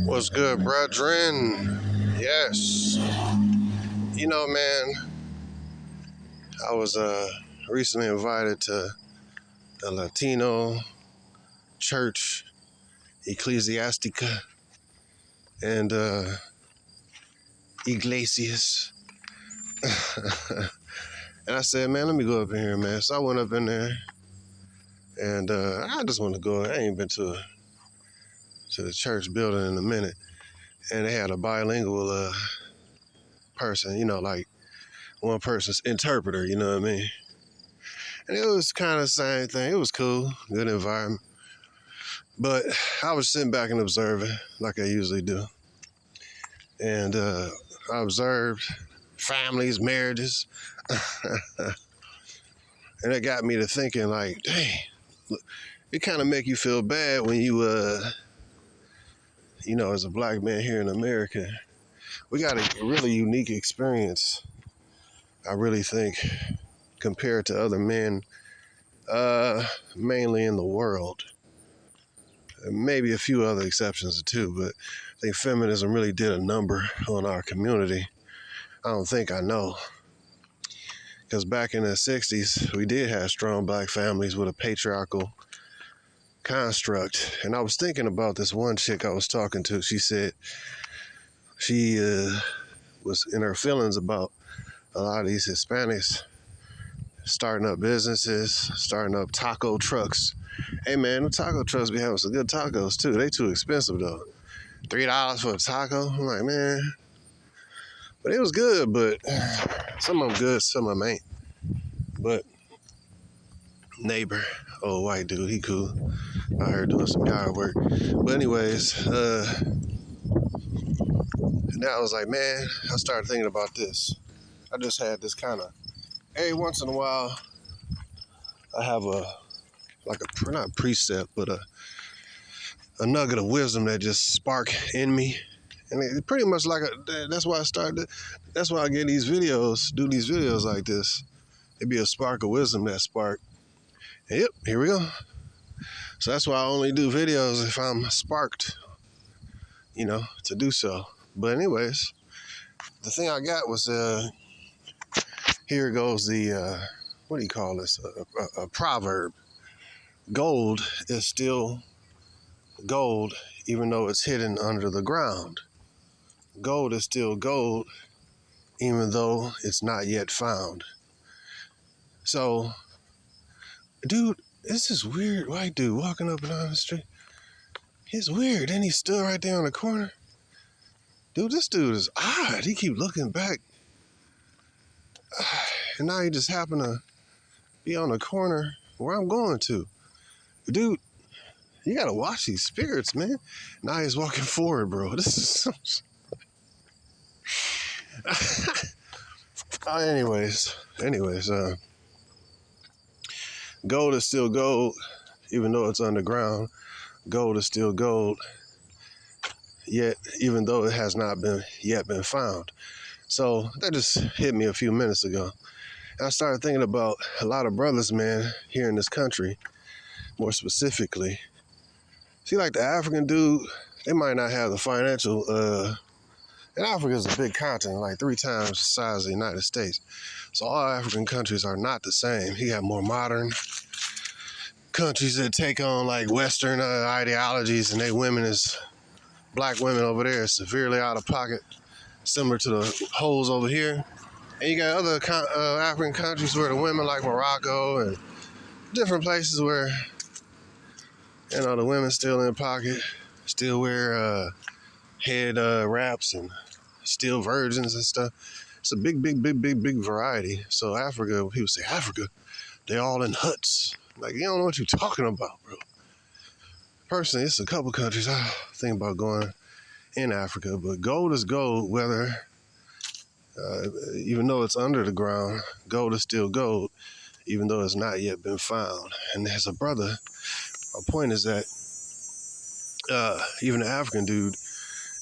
What's good, brethren? Yes. Man, I was recently invited to the Latino church, Ecclesiastica, and Iglesias. And I said, man, let me go up in here, man. So I went up in there, and I just want to go. I ain't been to the church building in a minute. And they had a bilingual person, like one person's interpreter, you know what I mean? And it was kind of the same thing. It was cool, good environment. But I was sitting back and observing like I usually do. And I observed families, marriages. And it got me to thinking like, dang, it kind of make you feel bad when you, as a black man here in America, we got a really unique experience, I really think, compared to other men, mainly in the world. Maybe a few other exceptions too, but I think feminism really did a number on our community. I know. Because back in the 60s, we did have strong black families with a patriarchal construct. And I was thinking about this one chick I was talking to. She said she was in her feelings about a lot of these Hispanics starting up businesses, starting up taco trucks. Hey man, the taco trucks be having some good tacos too. They too expensive though. $3 for a taco. I'm like, man. But it was good, but some of them good, some of them ain't. But neighbor, old white dude, he cool. Out here doing some yard work. But anyways, now I was like, man, I started thinking about this. I just had this kind of, every once in a while, I have not precept, but a nugget of wisdom that just spark in me. And it pretty much that's why I get these videos, do these videos like this. It'd be a spark of wisdom that spark. Yep, here we go. So that's why I only do videos if I'm sparked, to do so. But anyways, the thing I got was, here goes the, what do you call this? A proverb. Gold is still gold, even though it's hidden under the ground. Gold is still gold, even though it's not yet found. So, dude, this is weird white dude walking up and down the street. He's weird. Then he stood right there on the corner. Dude, this dude is odd. He keep looking back. And now he just happened to be on the corner where I'm going to. Dude, you gotta watch these spirits, man. Now he's walking forward, bro. This is anyways, gold is still gold, even though it's underground. Gold is still gold, yet even though it has not been found. So that just hit me a few minutes ago. And I started thinking about a lot of brothers, man, here in this country, more specifically. See, like the African dude, they might not have the financial, and Africa is a big continent, like 3 times the size of the United States. So all African countries are not the same. You have more modern countries that take on like Western ideologies, and black women over there is severely out of pocket, similar to the hoes over here. And you got other African countries where the women, like Morocco and different places where, the women still in pocket, still wear head wraps and still virgins and stuff. It's a big variety. So Africa, when people say Africa, they're all in huts. Like, you don't know what you're talking about, bro. Personally, it's a couple countries I think about going in Africa, but gold is gold, whether, even though it's under the ground, gold is still gold, even though it's not yet been found. And there's a brother, my point is that even the African dude,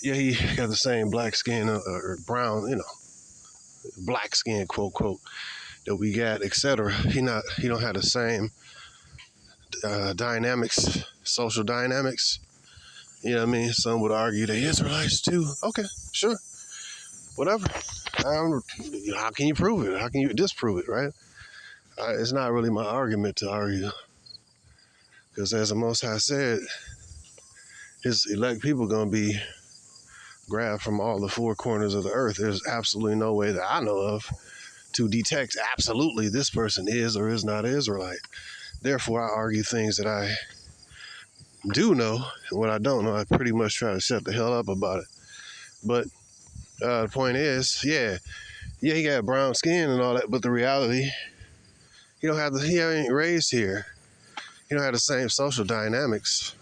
yeah, he got the same black skin or brown, black skin, quote, quote, that we got, etc. He don't have the same dynamics, social dynamics You know what I mean? Some would argue they Israelites too. Okay, sure, whatever. How can you prove it? How can you disprove it, right? It's not really my argument to argue, because as the Most High said, his elect people going to be grabbed from all the four corners of the earth. There's absolutely no way that I know of to detect absolutely this person is or is not an Israelite. Therefore, I argue things that I do know, and what I don't know, I pretty much try to shut the hell up about it. But the point is, yeah, he got brown skin and all that, but the reality, he ain't raised here. He don't have the same social dynamics.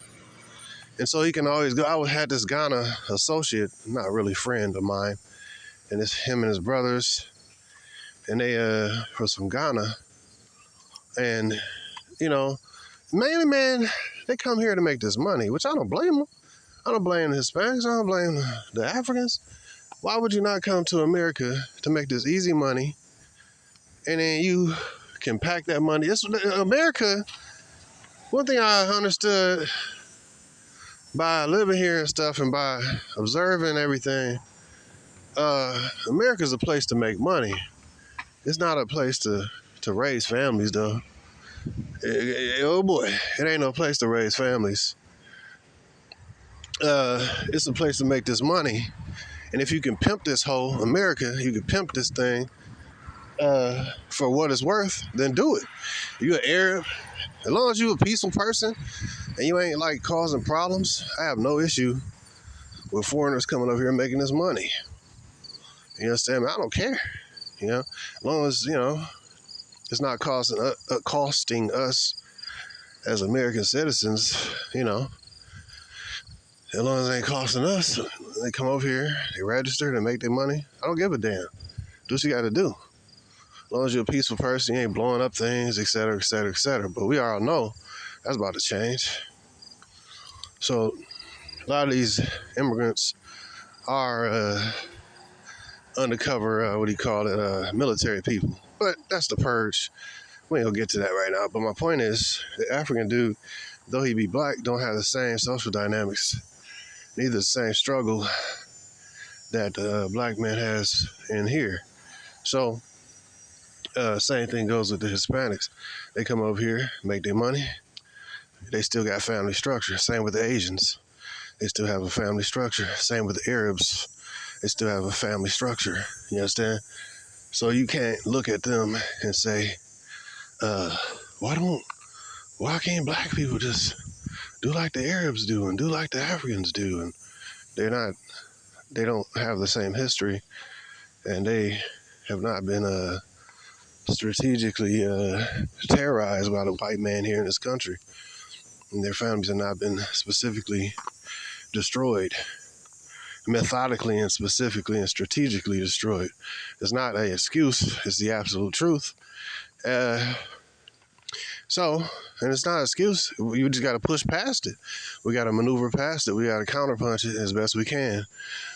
And so he can always go. I had this Ghana associate, not really friend of mine, and it's him and his brothers, and they were from Ghana. And, mainly, man, they come here to make this money, which I don't blame them. I don't blame the Hispanics. I don't blame the Africans. Why would you not come to America to make this easy money, and then you can pack that money? America, one thing I understood by living here and stuff and by observing everything, America's a place to make money. It's not a place to raise families, though. Oh boy, it ain't no place to raise families. It's a place to make this money. And if you can pimp this whole America, you can pimp this thing for what it's worth, then do it. You're an Arab, as long as you're a peaceful person and you ain't like causing problems, I have no issue with foreigners coming over here and making this money. You understand me? I don't care. As long as, it's not costing us as American citizens, as long as it ain't costing us, they come over here, they register, they make their money. I don't give a damn. Do what you got to do. As long as you're a peaceful person, you ain't blowing up things, et cetera, et cetera, et cetera. But we all know that's about to change. So a lot of these immigrants are undercover, military people. But that's the purge. We ain't gonna get to that right now. But my point is, the African dude, though he be black, don't have the same social dynamics, neither the same struggle that the black man has in here. So, same thing goes with the Hispanics. They come over here, make their money. They still got family structure. Same with the Asians. They still have a family structure. Same with the Arabs. They still have a family structure. You understand? So you can't look at them and say, why can't black people just do like the Arabs do and do like the Africans do? And they don't have the same history, and they have not been strategically terrorized by the white man here in this country. And their families have not been specifically destroyed, methodically and specifically and strategically destroyed. It's not an excuse, it's the absolute truth. And it's not an excuse. You just got to push past it. We got to maneuver past it. We got to counterpunch it as best we can.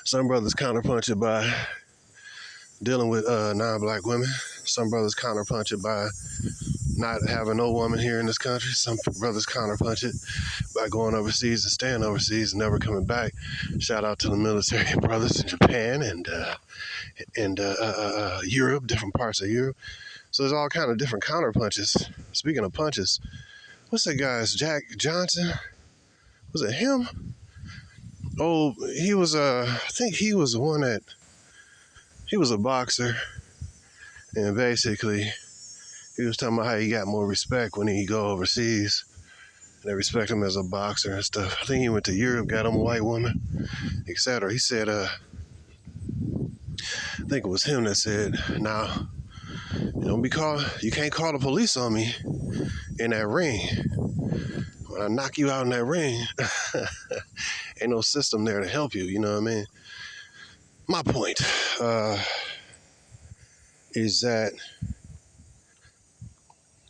Some brothers counterpunch it by dealing with non-black women. Some brothers counterpunch it by not having no woman here in this country. Some brothers counterpunch it by going overseas and staying overseas and never coming back. Shout out to the military brothers in Japan and Europe, different parts of Europe. So there's all kind of different counterpunches. Speaking of punches, what's that guy's Jack Johnson? Was it him? Oh, he was I think he was the one he was a boxer, and basically he was talking about how he got more respect when he go overseas. They respect him as a boxer and stuff. I think he went to Europe, got him a white woman, etc. He said, I think it was him that said, now, you can't call the police on me in that ring. When I knock you out in that ring, ain't no system there to help you, you know what I mean? My point is that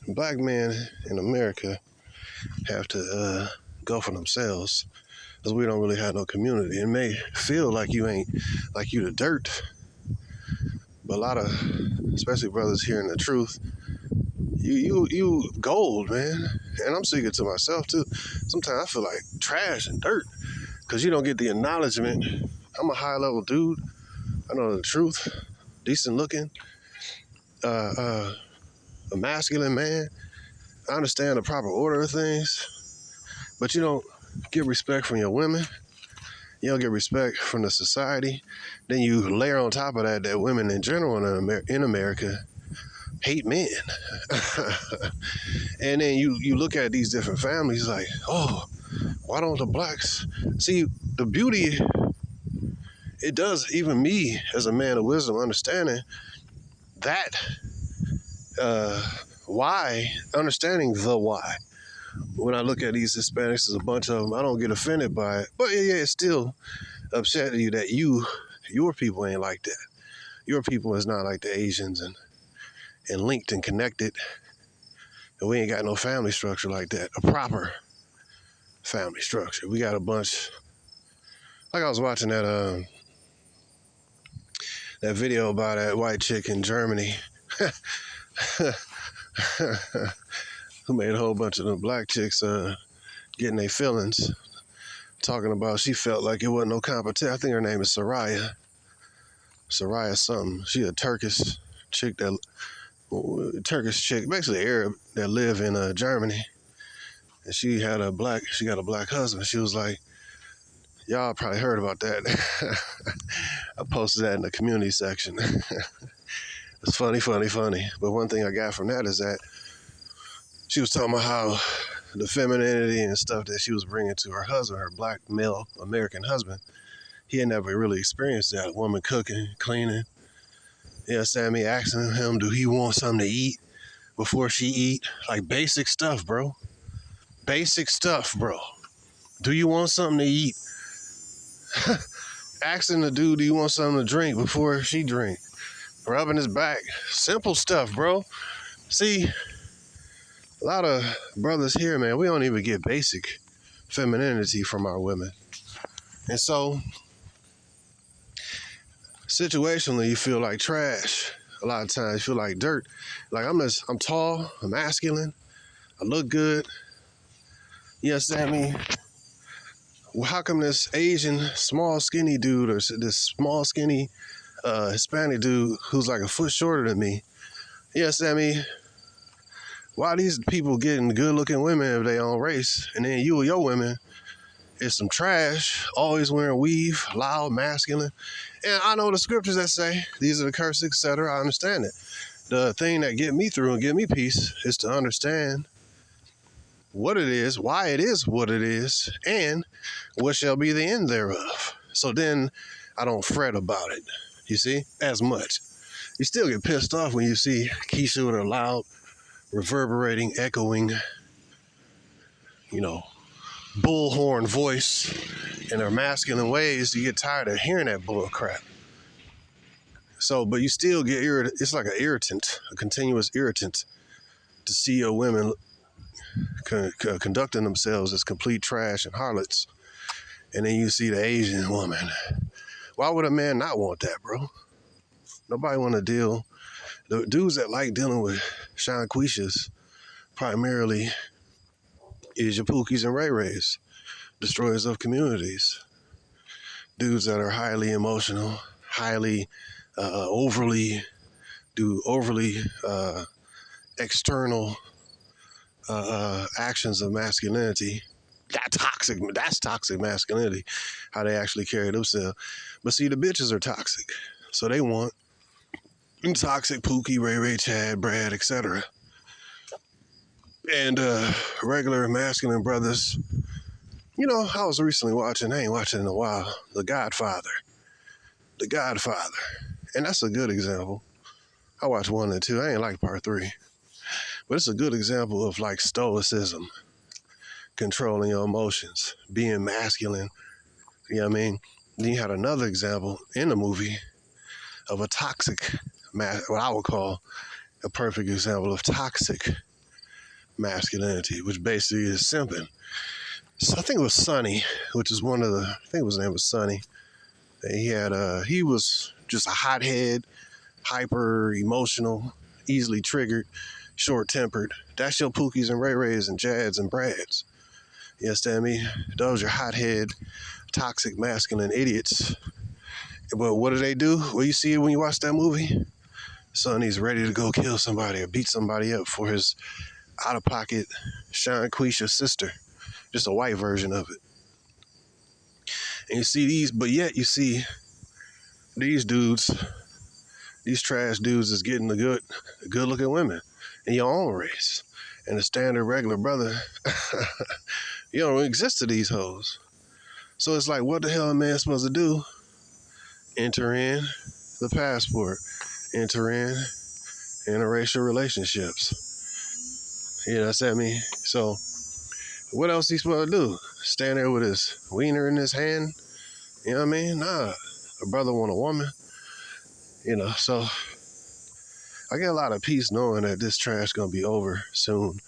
black men in America have to go for themselves, because we don't really have no community. It may feel like you the dirt, but a lot of, especially brothers hearing the truth, you gold, man. And I'm speaking to myself too. Sometimes I feel like trash and dirt. because you don't get the acknowledgement. I'm a high-level dude. I know the truth. Decent looking. A masculine man. I understand the proper order of things, but you don't get respect from your women. You don't get respect from the society. Then you layer on top of that women in general in America hate men. And then you look at these different families like, oh, why don't the blacks see the beauty? It does, even me as a man of wisdom, understanding that why, understanding the why. When I look at these Hispanics, there's a bunch of them. I don't get offended by it, but yeah, it's still upsetting you that your people ain't like that. Your people is not like the Asians and linked and connected. And we ain't got no family structure like that, a proper family structure. We got a bunch, like I was watching that video about that white chick in Germany who made a whole bunch of the black chicks getting their feelings, talking about she felt like it wasn't no competition. I think her name is Soraya something. She a Turkish chick, basically Arab, that live in Germany. And she got a black husband. She was like, y'all probably heard about that. I posted that in the community section. It's funny. But one thing I got from that is that she was talking about how the femininity and stuff that she was bringing to her husband, her black male American husband, he had never really experienced that. A woman cooking, cleaning. Yeah, Sammy asking him, do he want something to eat before she eat? Like basic stuff, bro. Basic stuff, bro. Do you want something to eat? Asking the dude, do you want something to drink before she drink? Rubbing his back. Simple stuff, bro. See, a lot of brothers here, man, we don't even get basic femininity from our women. And so, situationally, you feel like trash. A lot of times you feel like dirt. Like I'm tall, I'm masculine, I look good. You understand me? Well, how come this Asian small skinny dude or this small skinny Hispanic dude who's like a foot shorter than me, you understand me? Why these people getting good looking women of their own race, and then you or your women is some trash, always wearing weave, loud, masculine. And I know the scriptures that say these are the curses, etc. I understand it. The thing that get me through and get me peace is to understand what it is, why it is what it is, and what shall be the end thereof. So then I don't fret about it, you see, as much. You still get pissed off when you see Keisha with her loud, reverberating, echoing, bullhorn voice in her masculine ways. You get tired of hearing that bull crap. So, but you still get irritated. It's like an irritant, a continuous irritant to see your women conducting themselves as complete trash and harlots. And then you see the Asian woman. Why would a man not want that, bro? Nobody want to deal. The dudes that like dealing with Shanquishas primarily is your Pookies and Ray Rays, destroyers of communities. Dudes that are highly emotional, highly overly external actions of masculinity. That's toxic masculinity, how they actually carry themselves. But see, the bitches are toxic. So they want toxic Pookie, Ray Ray, Chad, Brad, etc. And regular masculine brothers. I was recently watching, I ain't watching in a while, The Godfather. And that's a good example. I watched 1 and 2. I ain't like part 3. But it's a good example of like stoicism, controlling your emotions, being masculine. You know what I mean? Then you had another example in the movie of a toxic, what I would call a perfect example of toxic masculinity, which basically is simping. So I think it was Sonny, which is I think his name was Sonny. He was just a hothead, hyper emotional, easily triggered, short-tempered. That's your Pookies and Ray Rays and Jads and Brads. You understand me? Those are hothead, toxic, masculine idiots. But what do? Well, you see it when you watch that movie? Son, he's ready to go kill somebody or beat somebody up for his out-of-pocket Sean Quisha's sister. Just a white version of it. And you see these, but yet you see these dudes, these trash dudes is getting the good-looking women in your own race. And the standard regular brother, you don't exist to these hoes. So it's like, what the hell a man supposed to do? Enter in the passport. Enter in interracial relationships. You know what I mean? So what else he supposed to do? Stand there with his wiener in his hand? You know what I mean? Nah. A brother want a woman. You know, so I get a lot of peace knowing that this trash gonna be over soon.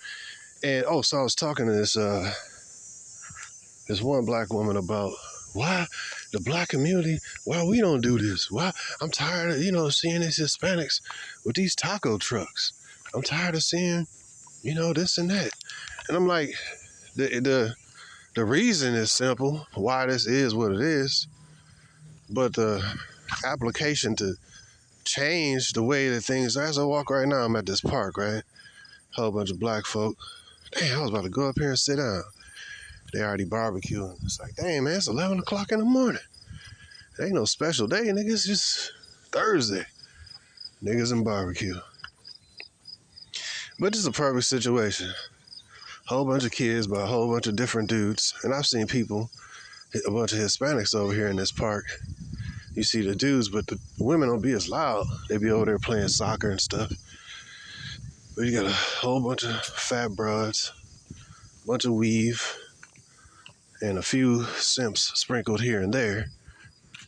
And so I was talking to this one black woman about why the black community, why we don't do this. Why I'm tired of, seeing these Hispanics with these taco trucks. I'm tired of seeing, this and that. And I'm like, the reason is simple, why this is what it is, but the application to change the way that things are. As I walk right now, I'm at this park, right? Whole bunch of black folk. Damn, I was about to go up here and sit down. They already barbecuing. It's like, dang, man, it's 11 o'clock in the morning. It ain't no special day, nigga. It's just Thursday. Niggas and barbecue. But it's a perfect situation. Whole bunch of kids by a whole bunch of different dudes. And I've seen people, a bunch of Hispanics over here in this park. You see the dudes, but the women don't be as loud. They be over there playing soccer and stuff. But you got a whole bunch of fat broads, bunch of weave, and a few simps sprinkled here and there.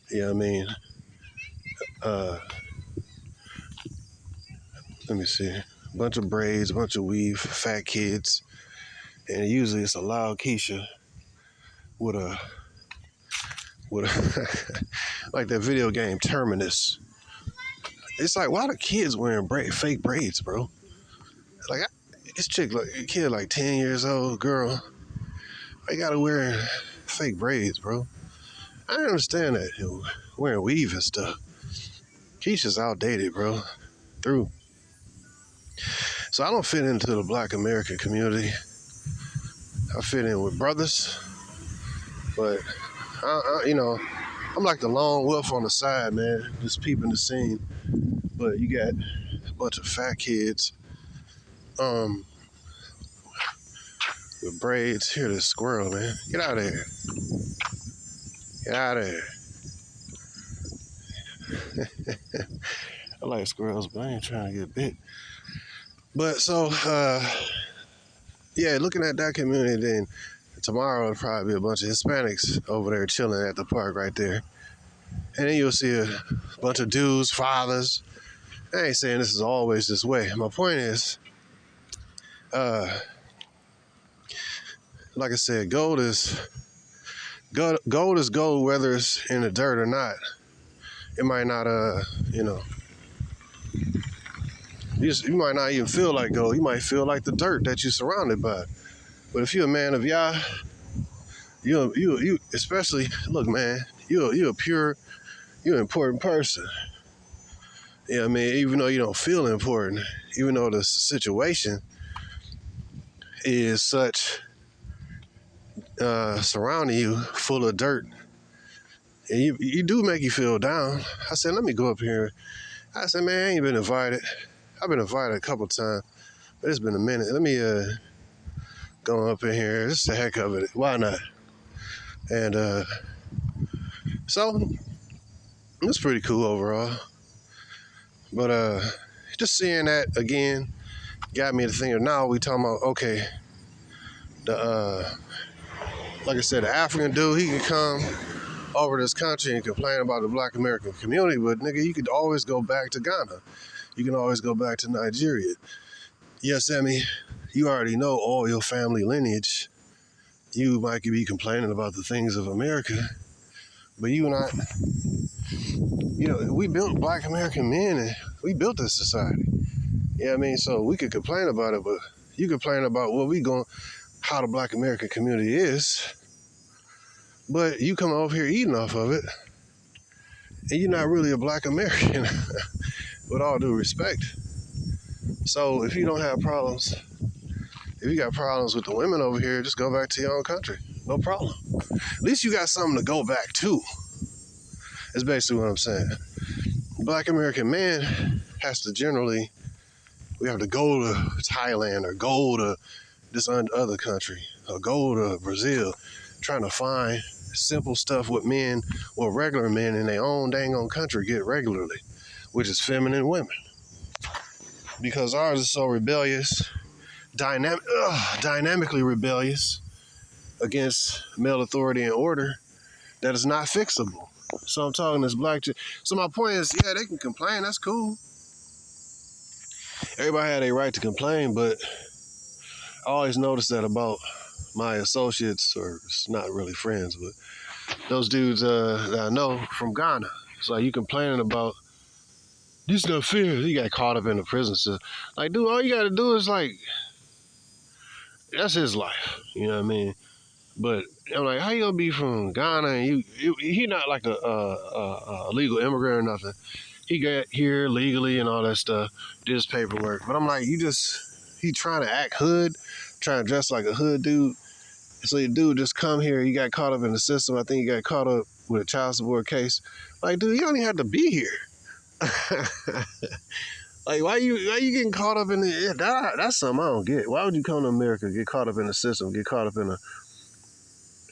You know what I mean? Let me see. A bunch of braids, a bunch of weave, fat kids. And usually it's a loud Keisha with a like that video game Terminus. It's like, why the kids wearing fake braids, bro? Like, this chick, like a kid like 10 years old, girl, they gotta wear fake braids, bro. I don't understand that, wearing weave and stuff. Keisha's outdated, bro. Through. So I don't fit into the black American community. I fit in with brothers, but I'm like the lone wolf on the side, man, just peeping the scene. But you got a bunch of fat kids, with braids. Here, this squirrel, man. Get out of here. Get out of here. I like squirrels, but I ain't trying to get bit. But so, looking at that community, then tomorrow will probably be a bunch of Hispanics over there chilling at the park right there. And then you'll see a bunch of dudes, fathers. I ain't saying this is always this way. My point is, like I said, gold is gold whether it's in the dirt or not. It might not, you might not even feel like gold. You might feel like the dirt that you're surrounded by. But if you're a man of Yah, you especially, look, man, you're a pure, you're an important person. You know what I mean? Even though you don't feel important, even though the situation is such, surrounding you full of dirt, and you do make you feel down. I said, let me go up here. I said, man, I ain't been invited. I've been invited a couple times, but it's been a minute. Let me go up in here. Just the heck of it. Why not? And so it was pretty cool overall. But just seeing that again got me to thinking, now we talking about, okay, like I said, the African dude, he can come over this country and complain about the black American community, but nigga, you could always go back to Ghana. You can always go back to Nigeria. Yes, Emmy, you already know all your family lineage. You might be complaining about the things of America, but you not, we built black American men and we built this society. You know what I mean? So we could complain about it, but you complain about what we going, how the Black American community is, but you come over here eating off of it, and you're not really a Black American, with all due respect. So if you don't have problems, if you got problems with the women over here, just go back to your own country. No problem. At least you got something to go back to. That's basically what I'm saying. Black American man has to generally, we have to go to Thailand or go to this other country or go to Brazil, trying to find simple stuff with men or regular men in their own dang on country get regularly, which is feminine women. Because ours is so rebellious, dynamically rebellious against male authority and order that is not fixable. So I'm talking this black chick. So my point is, yeah, they can complain. That's cool. Everybody had a right to complain, but I always noticed that about my associates, or it's not really friends, but those dudes that I know from Ghana. It's like, you complaining about this not fair. He got caught up in the prison system. Like, dude, all you got to do is like, that's his life. You know what I mean? But I'm like, how you gonna be from Ghana and he not like a legal immigrant or nothing. He got here legally and all that stuff, did his paperwork. But I'm like, he trying to act hood, trying to dress like a hood dude. So the dude just come here, he got caught up in the system. I think he got caught up with a child support case. Like, dude, you don't even have to be here. Like, why you getting caught up in the, that's something I don't get. Why would you come to America, get caught up in the system, get caught up in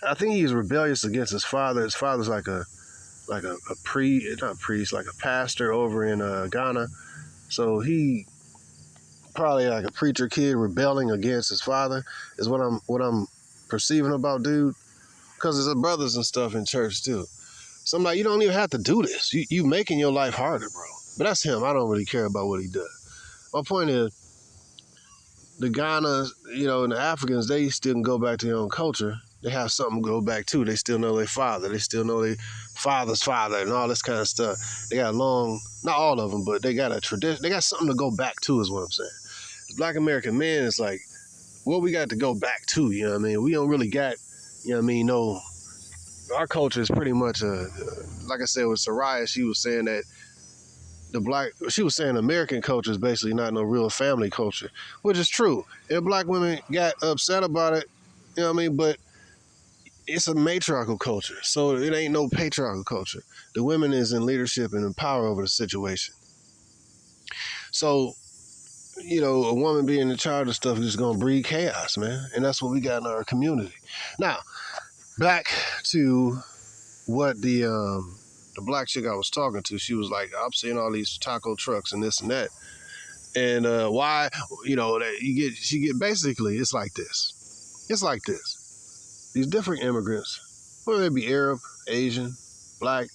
I think he's rebellious against his father. His father's like a pastor over in Ghana. So he probably like a preacher kid rebelling against his father is what I'm perceiving about dude. Because there's brothers and stuff in church too. So I'm like, you don't even have to do this. You making your life harder, bro. But that's him. I don't really care about what he does. My point is, the Ghana, and the Africans, they still can go back to their own culture. They have something to go back to. They still know their father. They still know their father's father and all this kind of stuff. They got not all of them, but they got a tradition. They got something to go back to is what I'm saying. The Black American man is like, what we got to go back to, you know what I mean? We don't really got, no, our culture is pretty much, like I said with Soraya, she was saying that she was saying American culture is basically not no real family culture, which is true. And black women got upset about it, you know what I mean? But it's a matriarchal culture, so it ain't no patriarchal culture. The women is in leadership and in power over the situation. So, a woman being in charge of stuff is just gonna breed chaos, man. And that's what we got in our community. Now, back to what the black chick I was talking to, she was like, I'm seeing all these taco trucks and this and that. And why, basically, it's like this. It's like this. These different immigrants, whether they be Arab, Asian, black,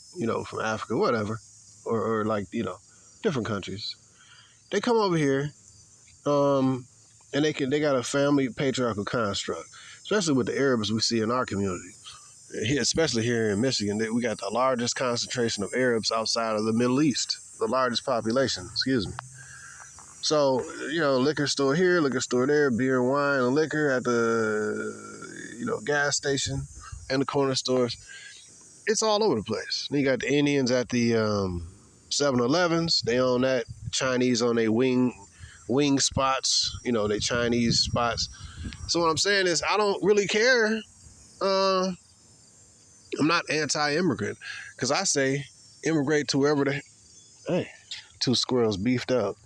from Africa, whatever, or like, different countries. They come over here, and they got a family patriarchal construct, especially with the Arabs we see in our community. Here, especially here in Michigan, we got the largest concentration of Arabs outside of the Middle East, the largest population, excuse me. So, liquor store here, liquor store there, beer and wine and liquor at the, gas station and the corner stores. It's all over the place. Then you got the Indians at the 7-Elevens. They own that. Chinese on their wing spots, they Chinese spots. So what I'm saying is, I don't really care. I'm not anti-immigrant, because I say immigrate to wherever hey, two squirrels beefed up.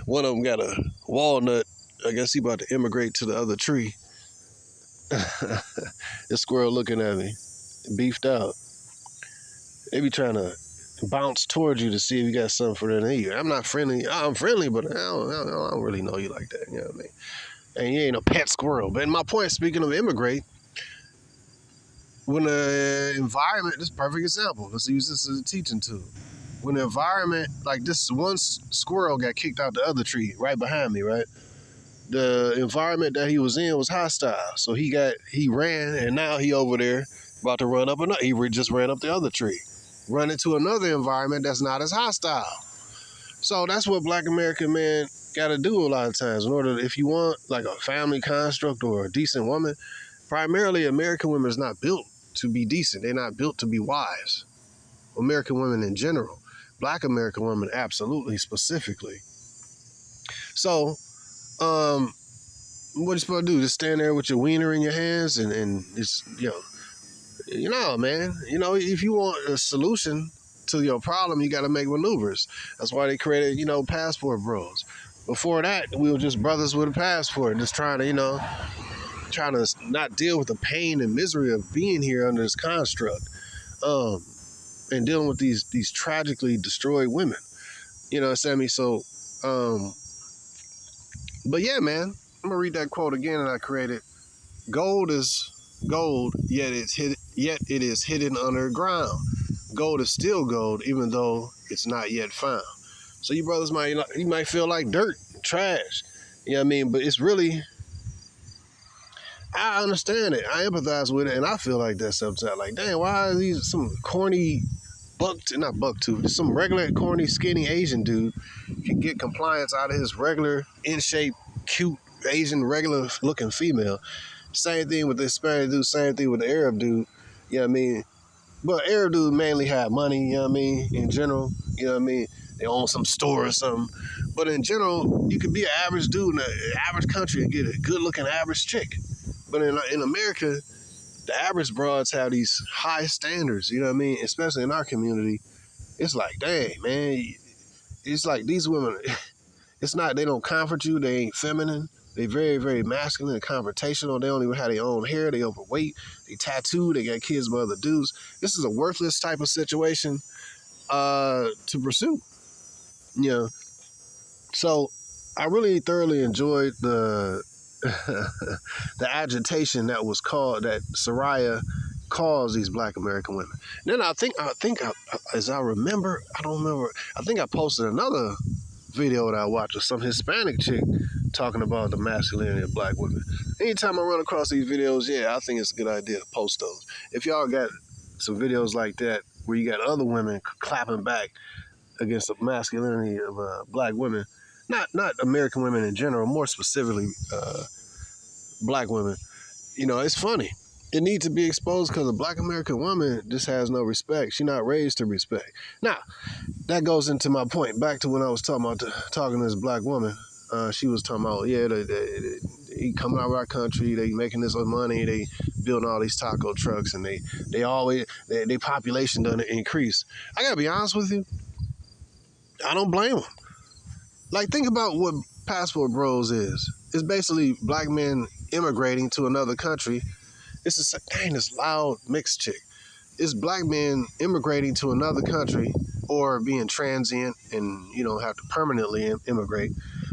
One of them got a walnut. I guess he about to immigrate to the other tree. This squirrel looking at me, beefed out. They be trying to bounce towards you to see if you got something for them to eat. I'm not friendly. I'm friendly, but I don't really know you like that. You know what I mean? And you ain't a pet squirrel. But my point, speaking of immigrate, when the environment, this is a perfect example. Let's use this as a teaching tool. When the environment, like this one squirrel got kicked out the other tree right behind me, right? The environment that he was in was hostile. So he ran, and now he over there about to run up he just ran up the other tree. Run into another environment that's not as hostile. So that's what Black American man got to do a lot of times in order, if you want like a family construct or a decent woman. Primarily, American women is not built to be decent. They're not built to be wives. American women in general, Black American women absolutely specifically. So, what you supposed to do? Just stand there with your wiener in your hands and just man. If you want a solution to your problem, you got to make maneuvers. That's why they created passport bros. Before that, we were just brothers with a passport, just trying to not deal with the pain and misery of being here under this construct, and dealing with these tragically destroyed women. Sammy. So, but yeah, man, I'm gonna read that quote again that I created. Gold is gold, yet it is hidden underground. Gold is still gold, even though it's not yet found. So you brothers might feel like dirt, trash. You know what I mean? But it's really, I understand it. I empathize with it, and I feel like that sometimes. Like, dang, why are these some corny not buck tooth, just some regular corny skinny Asian dude can get compliance out of his regular in shape, cute Asian regular looking female. Same thing with the Hispanic dude, same thing with the Arab dude. You know what I mean? But Arab dude mainly have money, you know what I mean, in general. You know what I mean? They own some store or something. But in general, you could be an average dude in an average country and get a good looking average chick. But in America, the average broads have these high standards, you know what I mean? Especially in our community. It's like, dang, man. It's like these women, it's not, they don't comfort you. They ain't feminine. They very, very masculine and confrontational. They don't even have their own hair. They overweight. They tattooed. They got kids by other dudes. This is a worthless type of situation to pursue. So I really thoroughly enjoyed the the agitation that Soraya calls these Black American women. Then I think as I remember, I don't remember. I think I posted another video that I watched of some Hispanic chick talking about the masculinity of Black women. Anytime I run across these videos, I think it's a good idea to post those. If y'all got some videos like that where you got other women clapping back against the masculinity of Black women, not American women in general, more specifically Black women, it's funny. It needs to be exposed because a Black American woman just has no respect. She's not raised to respect. Now, that goes into my point. Back to when I was talking to this Black woman. She was talking about, they coming out of our country, they making this money, they building all these taco trucks, and they always, their population doesn't increase. I gotta be honest with you, I don't blame them. Like, think about what Passport Bros is. It's basically Black men immigrating to another country. It's this loud mixed chick. It's Black men immigrating to another country or being transient and have to permanently immigrate.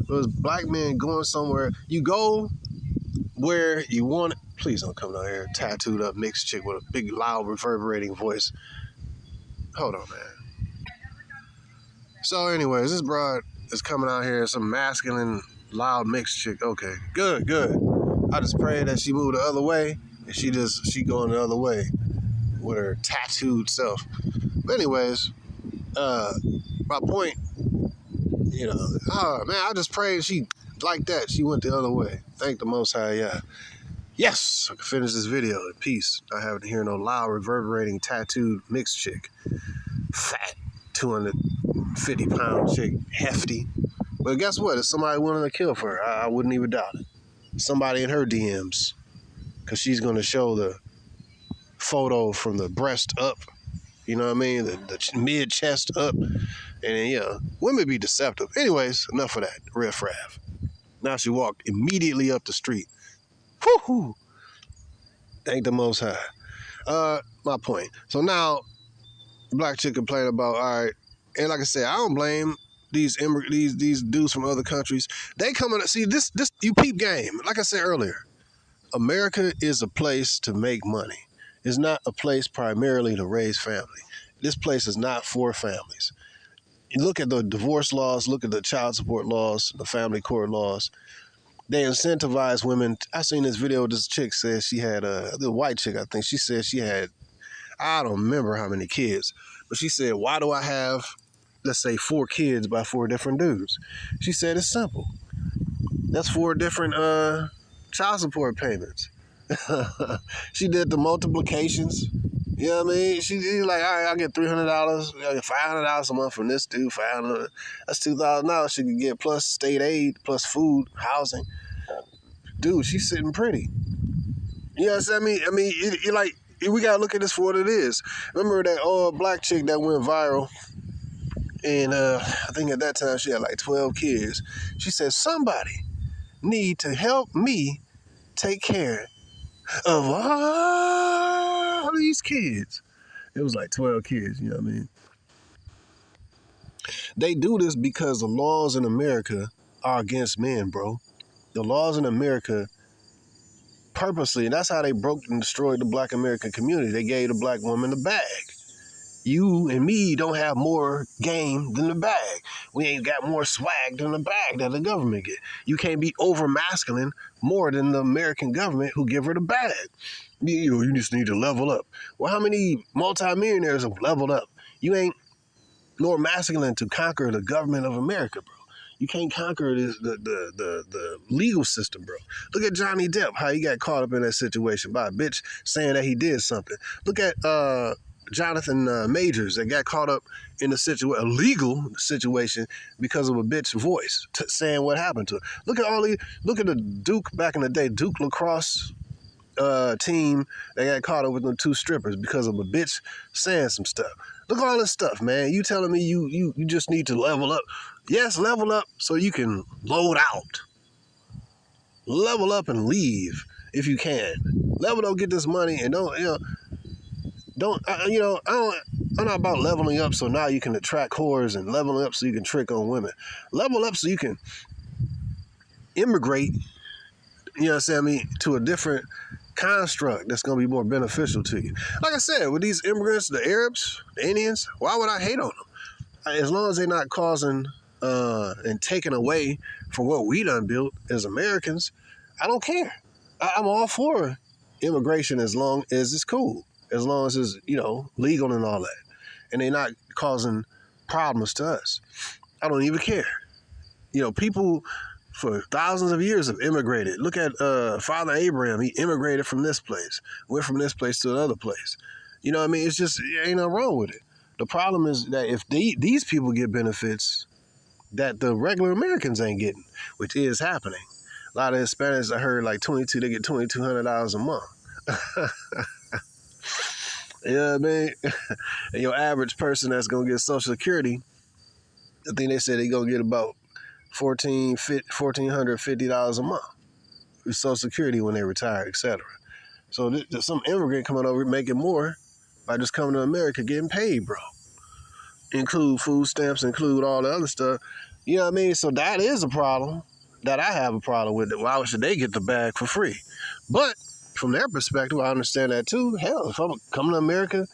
But it's Black men going somewhere. You go where you want it. Please don't come down here tattooed up mixed chick with a big loud reverberating voice. Hold on, man. So anyways, this broad is coming out here, some masculine loud mixed chick. Okay, good. I just pray that she moved the other way and she going the other way with her tattooed self. But anyways, my point, I just pray she like that. She went the other way. Thank the Most High, yeah. Yes, I can finish this video in peace. Not having to hear no loud, reverberating, tattooed mixed chick. Fat, 250-pound chick, hefty. But guess what? If somebody willing to kill for her, I wouldn't even doubt it. Somebody in her DMs, because she's going to show the photo from the breast up, you know what I mean? The mid-chest up. And women be deceptive. Anyways, enough of that. Riff raff. Now she walked immediately up the street. Whoo-hoo. Thank the Most High. My point. So now, Black chick complain about, all right, and like I said, I don't blame these dudes from other countries. They coming to see this you peep game. Like I said earlier, America is a place to make money. It's not a place primarily to raise family. This place is not for families. You look at the divorce laws, look at the child support laws, the family court laws. They incentivize women. I seen this video. This chick said she had the white chick, I think. She said she had, I don't remember how many kids, but she said, why do I have let's say 4 kids by 4 different dudes. She said it's simple. That's 4 different child support payments. She did the multiplications. You know what I mean? She's like, all right, I'll get $300. I get $500 a month from this dude. $500. That's $2,000 she could get plus state aid, plus food, housing. Dude, she's sitting pretty. You know what I mean? You like, we gotta look at this for what it is. Remember that black chick that went viral? And I think at that time she had like 12 kids. She said, somebody need to help me take care of all these kids. It was like 12 kids, you know what I mean? They do this because the laws in America are against men, bro. The laws in America purposely, and that's how they broke and destroyed the black American community. They gave the black woman the bag. You and me don't have more game than the bag. We ain't got more swag than the bag that the government get. You can't be over masculine more than the American government who give her the bag. You just need to level up. Well, how many multimillionaires have leveled up? You ain't nor masculine to conquer the government of America, bro. You can't conquer the legal system, bro. Look at Johnny Depp, how he got caught up in that situation by a bitch saying that he did something. Look at Jonathan Majors that got caught up in a legal situation because of a bitch voice saying what happened to her. Look at the Duke back in the day, Duke lacrosse team that got caught up with them 2 strippers because of a bitch saying some stuff. Look at all this stuff, man. You telling me you just need to level up? Yes, level up so you can load out. Level up and leave if you can. Level up, get this money, and I'm not about leveling up so now you can attract whores and leveling up so you can trick on women. Level up so you can immigrate, you know what I'm saying, to a different construct that's going to be more beneficial to you. Like I said, with these immigrants, the Arabs, the Indians, why would I hate on them? As long as they're not causing and taking away from what we done built as Americans, I don't care. I'm all for immigration as long as it's cool, as long as it's, legal and all that. And they're not causing problems to us. I don't even care. People for thousands of years have immigrated. Look at Father Abraham. He immigrated from this place, went from this place to another place. You know what I mean? It's just, ain't nothing wrong with it. The problem is that if these people get benefits that the regular Americans ain't getting, which is happening. A lot of Hispanics, I heard, like they get $2,200 a month. You know what I mean? And your average person that's going to get Social Security, I think they said they going to get about $1,450 a month with Social Security when they retire, etc. So there's some immigrant coming over making more by just coming to America getting paid, bro. Include food stamps, include all the other stuff. You know what I mean? So that is a problem that I have a problem with. Why should they get the bag for free? But from their perspective, I understand that too. Hell, if I'm coming to America,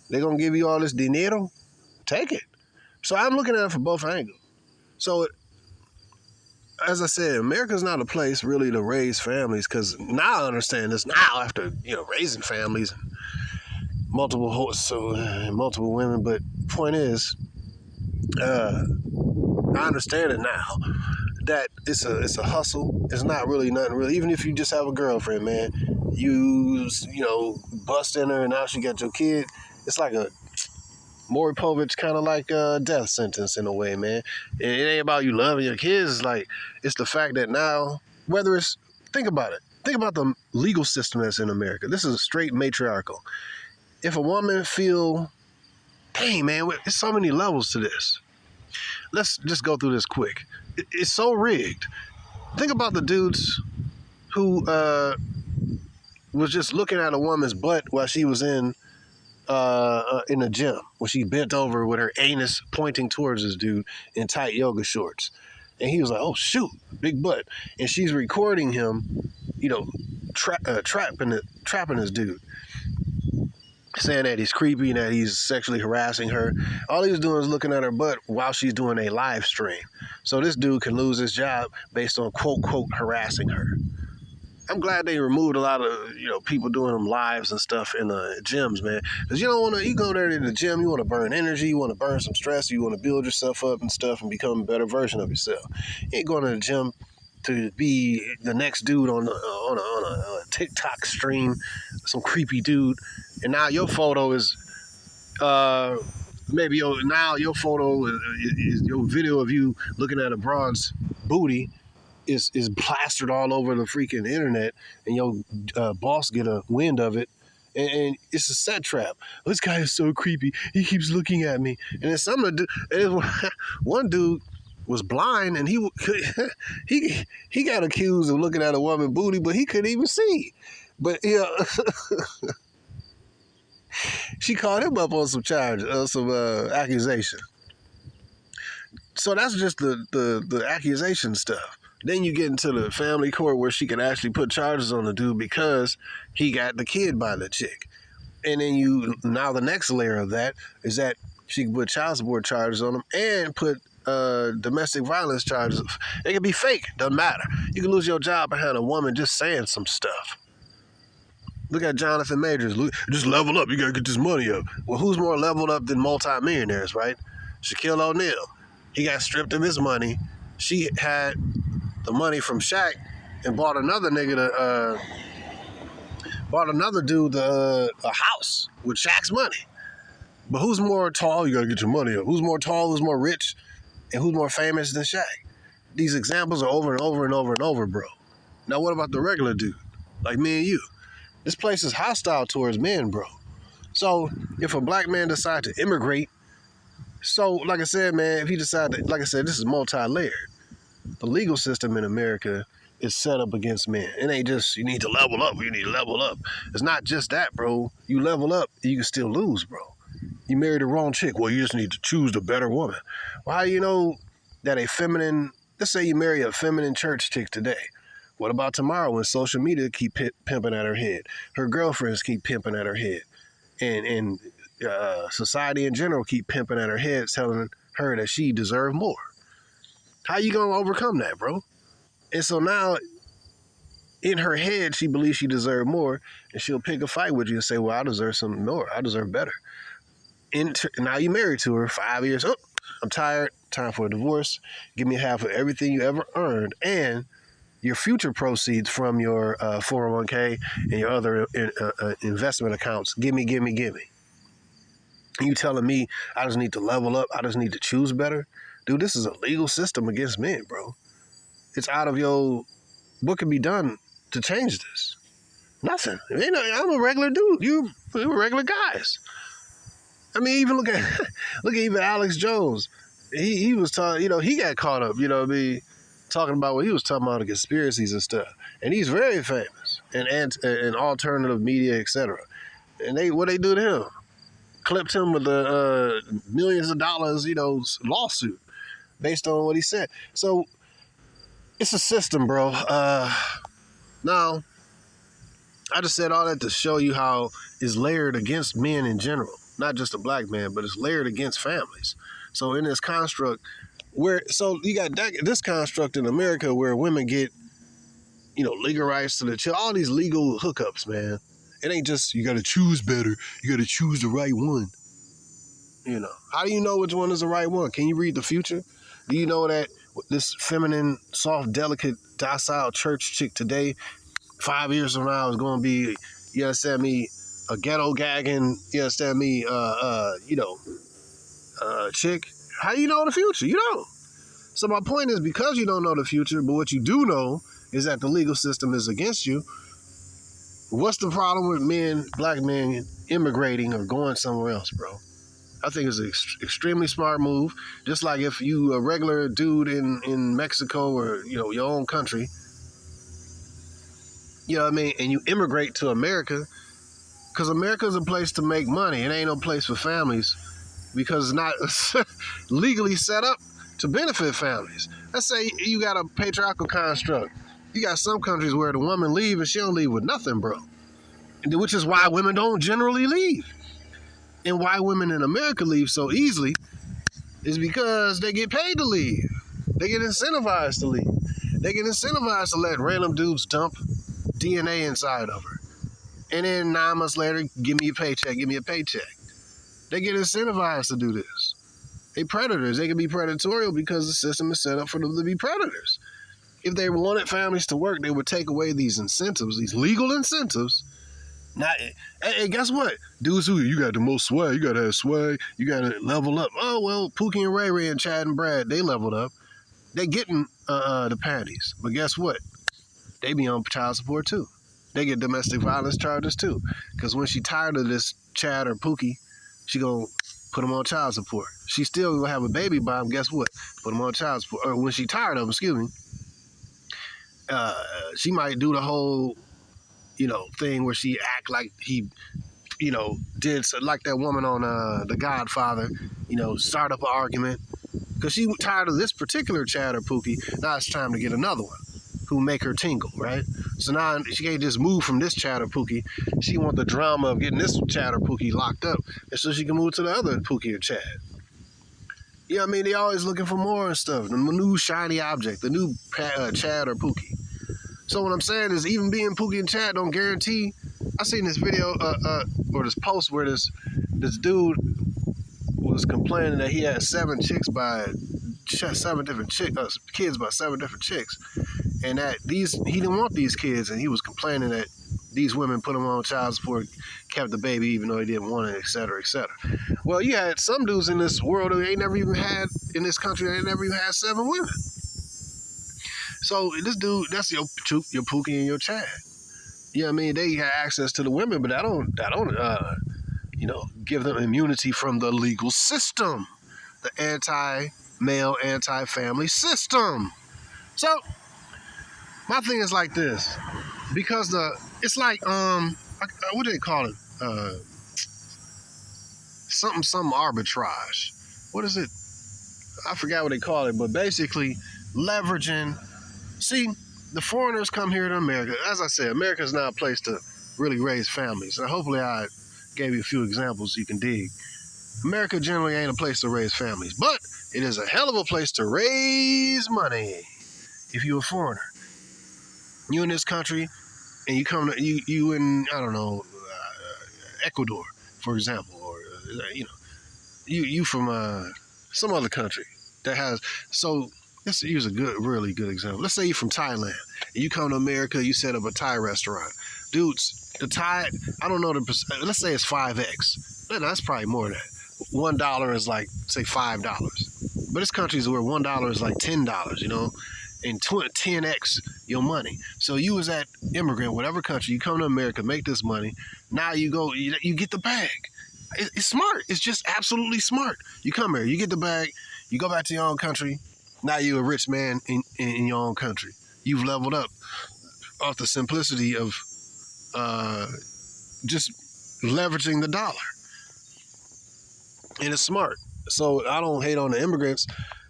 they're going to give you all this dinero, take it. So I'm looking at it from both angles. So as I said, America's not a place really to raise families, because now I understand this now after, raising families and multiple women. But point is, I understand it now that it's a hustle. It's not really nothing really. Even if you just have a girlfriend, man, you bust in her and now she got your kid. It's like a Maury Povich kind of like a death sentence in a way, man. It ain't about you loving your kids. It's the fact that now, think about it. Think about the legal system that's in America. This is straight matriarchal. If a woman feel, dang, man, there's so many levels to this. Let's just go through this quick. It's so rigged. Think about the dudes who was just looking at a woman's butt while she was in the gym, when she bent over with her anus pointing towards this dude in tight yoga shorts. And he was like, oh, shoot, big butt. And she's recording him, trapping this dude, saying that he's creepy and that he's sexually harassing her. All he was doing is looking at her butt while she's doing a live stream. So this dude can lose his job based on, quote, quote, harassing her. I'm glad they removed a lot of, people doing them lives and stuff in the gyms, man. Because you don't want to, you go there to the gym, you want to burn energy, you want to burn some stress, you want to build yourself up and stuff and become a better version of yourself. You ain't going to the gym to be the next dude on a TikTok stream, some creepy dude, and now your photo is maybe your photo is your video of you looking at a broad's booty is plastered all over the freaking internet, and your boss get a wind of it, and it's a set trap. This guy is so creepy. He keeps looking at me, and it's something to do. One dude was blind, and he got accused of looking at a woman's booty, but he couldn't even see. But she called him up on some charges, some accusation. So that's just the accusation stuff. Then you get into the family court where she can actually put charges on the dude because he got the kid by the chick. And then now the next layer of that is that she can put child support charges on him and put domestic violence charges. It can be fake, doesn't matter. You can lose your job behind a woman just saying some stuff. Look at Jonathan Majors. Just level up. You got to get this money up. Well, who's more leveled up than multimillionaires, right? Shaquille O'Neal. He got stripped of his money. She had the money from Shaq and bought another dude a house with Shaq's money. But who's more tall? You got to get your money up. Who's more tall? Who's more rich? And who's more famous than Shaq? These examples are over and over and over and over, bro. Now, what about the regular dude? Like me and you. This place is hostile towards men, bro. So if a black man decides to immigrate, so like I said, man, if he decides, like I said, this is multi-layered. The legal system in America is set up against men. It ain't just, you need to level up, you need to level up. It's not just that, bro. You level up, you can still lose, bro. You married the wrong chick. Well, you just need to choose the better woman. Well, how do you know that let's say you marry a feminine church chick today. What about tomorrow when social media keep pimping at her head? Her girlfriends keep pimping at her head. And society in general keep pimping at her head, telling her that she deserves more. How you going to overcome that, bro? And so now, in her head, she believes she deserves more, and she'll pick a fight with you and say, well, I deserve something more. I deserve better. Now you married to her 5 years. Oh, I'm tired. Time for a divorce. Give me half of everything you ever earned, and your future proceeds from your 401k and your other investment accounts. Give me. You telling me I just need to level up? I just need to choose better? Dude, this is a legal system against men, bro. It's out of what can be done to change this? Nothing. I'm a regular dude. We're regular guys. I mean, even look at even Alex Jones. He was talking, he got caught up, talking about what he was talking about, the conspiracies and stuff. And he's very famous and alternative media, etc. And what they do to him? Clipped him with millions of dollars, lawsuit based on what he said. So it's a system, bro. Now, I just said all that to show you how it's layered against men in general. Not just a black man, but it's layered against families. So in this construct, you got this construct in America where women get, legal rights to the child, all these legal hookups, man. It ain't just, you got to choose better. You got to choose the right one. How do you know which one is the right one? Can you read the future? Do you know that this feminine, soft, delicate, docile church chick today, 5 years from now is going to be, you understand me, a ghetto gagging, you understand me, chick? How do you know the future? You don't. So my point is, because you don't know the future, but what you do know is that the legal system is against you, what's the problem with black men immigrating or going somewhere else, bro? I think it's an extremely smart move. Just like if you a regular dude in Mexico or, your own country, and you immigrate to America, because America is a place to make money. It ain't no place for families because it's not legally set up to benefit families. Let's say you got a patriarchal construct. You got some countries where the woman leave and she don't leave with nothing, bro. Which is why women don't generally leave. And why women in America leave so easily is because they get paid to leave. They get incentivized to leave. They get incentivized to let random dudes dump DNA inside of her. And then 9 months later, give me a paycheck, give me a paycheck. They get incentivized to do this. They predators. They can be predatorial because the system is set up for them to be predators. If they wanted families to work, they would take away these incentives, these legal incentives. Not, hey, guess what? Dudes who you got the most swag, you gotta have swag, you gotta level up. Oh well, Pookie and Ray Ray and Chad and Brad, they leveled up. They getting the panties, but guess what? They be on child support too. They get domestic violence charges too, because when she tired of this Chad or Pookie, she gonna put them on child support. She still gonna have a baby by him. Guess what? Put them on child support. Or when she tired of him, she might do the whole, thing where she act like he, did like that woman on The Godfather, start up an argument because she tired of this particular Chad or Pookie. Now it's time to get another one who make her tingle, right? So now she can't just move from this Chad or Pookie. She want the drama of getting this Chad or Pookie locked up, and so she can move to the other Pookie or Chad. Yeah, I mean, they always looking for more and stuff. The new shiny object, the new Chad or Pookie. So what I'm saying is, even being Pookie and Chad don't guarantee. I seen this video or this post where this dude was complaining that he had 7 chicks by 7 different kids by 7 different chicks, and that he didn't want these kids, and he was complaining that these women put him on child support, kept the baby even though he didn't want it, et cetera, et cetera. Well, you had some dudes in this world who ain't never even had, in this country, they never even had 7 women. So this dude, that's your Pookie and your Chad. You know what I mean? They have access to the women, but that don't give them immunity from the legal system, the anti-male, anti-family system. So my thing is like this, because it's like what do they call it? Some arbitrage. What is it? I forgot what they call it, but basically leveraging. See, the foreigners come here to America. As I said, America is not a place to really raise families. And hopefully I gave you a few examples you can dig. America generally ain't a place to raise families, but it is a hell of a place to raise money if you're a foreigner. You in this country, and you come to, you in, I don't know, Ecuador, for example, or, you from some other country that has, so let's use a really good example. Let's say you're from Thailand, and you come to America, you set up a Thai restaurant. Dudes, the Thai, I don't know, let's say it's 5X. No, that's probably more than that. $1 is like, say, $5. But this country's where $1 is like $10, and 10X your money. So you was that immigrant, whatever country, you come to America, make this money. Now you go, you get the bag. It's smart. It's just absolutely smart. You come here, you get the bag, you go back to your own country. Now you're a rich man in your own country. You've leveled up off the simplicity of just leveraging the dollar. And it's smart. So I don't hate on the immigrants.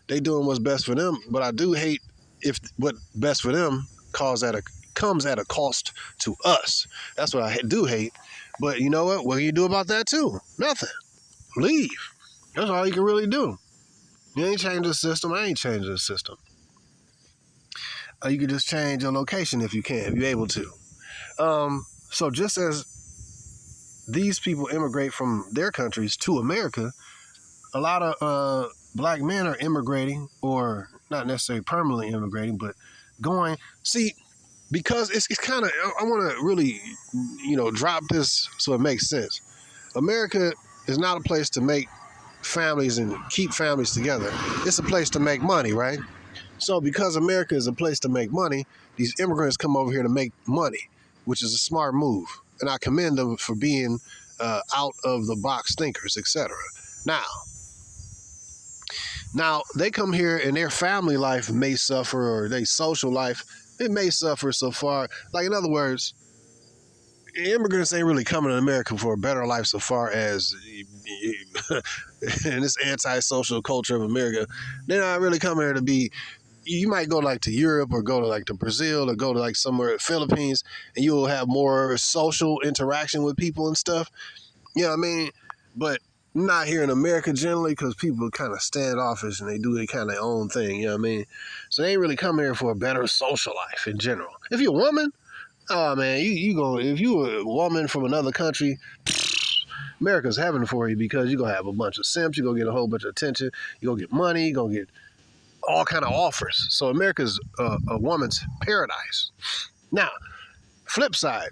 They doing what's best for them, but I do hate if what best for them comes at a cost to us. That's what I do hate. But you know what? What can you do about that too? Nothing. Leave. That's all you can really do. You ain't changing the system. I ain't changing the system. You can just change your location if you can, if you're able to. So just as these people immigrate from their countries to America, a lot of black men are immigrating, or not necessarily permanently immigrating, but going. See, because it's kind of, I want to really, drop this so it makes sense. America is not a place to make families and keep families together. It's a place to make money, right? So because America is a place to make money, these immigrants come over here to make money, which is a smart move. And I commend them for being out of the box thinkers, etc. Now they come here and their family life may suffer, or their social life, it may suffer so far. Like, in other words, immigrants ain't really coming to America for a better life so far as in this anti-social culture of America. They're not really coming here to be, you might go like to Europe or go to like to Brazil or go to like somewhere Philippines, and you'll have more social interaction with people and stuff. You know what I mean? But not here in America generally, because people kind of standoffish and they do kind of their own thing. You know what I mean? So they ain't really come here for a better social life in general. If you're a woman, Oh man, you go if you a woman from another country, America's heaven for you because you're gonna have a bunch of simps, you're gonna get a whole bunch of attention, you're gonna get money, you're gonna get all kind of offers. So America's a woman's paradise. Now, flip side,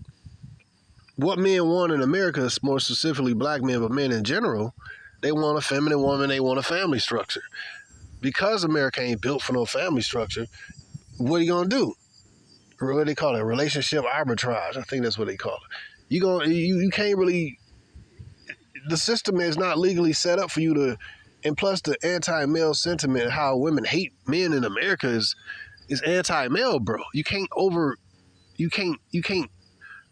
what men want in America, more specifically black men, but men in general, they want a feminine woman, they want a family structure. Because America ain't built for no family structure, what are you gonna do? What do they call it? Relationship arbitrage. I think that's what they call it. You can't really. The system is not legally set up for you to, and plus the anti-male sentiment, how women hate men in America is anti-male, bro. You can't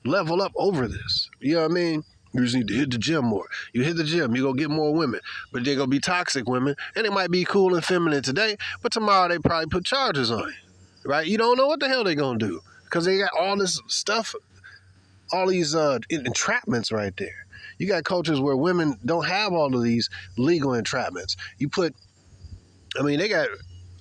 level up over this. You know what I mean? You just need to hit the gym more. You hit the gym, you're going to get more women. But they're going to be toxic women. And they might be cool and feminine today, but tomorrow they probably put charges on you. Right? You don't know what the hell they're going to do. Because they got all this stuff, all these entrapments right there. You got cultures where women don't have all of these legal entrapments. They got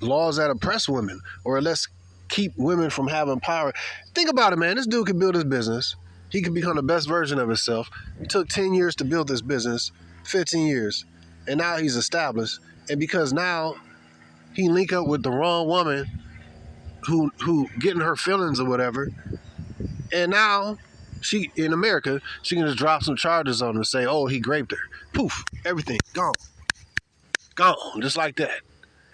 laws that oppress women, or let's keep women from having power. Think about it, man. This dude can build his business. He can become the best version of himself. It took 10 years to build this business, 15 years, and now he's established. And because now he link up with the wrong woman who getting her feelings or whatever, and now she in America, she can just drop some charges on him and say, oh, he raped her. Poof, everything gone. Just like that.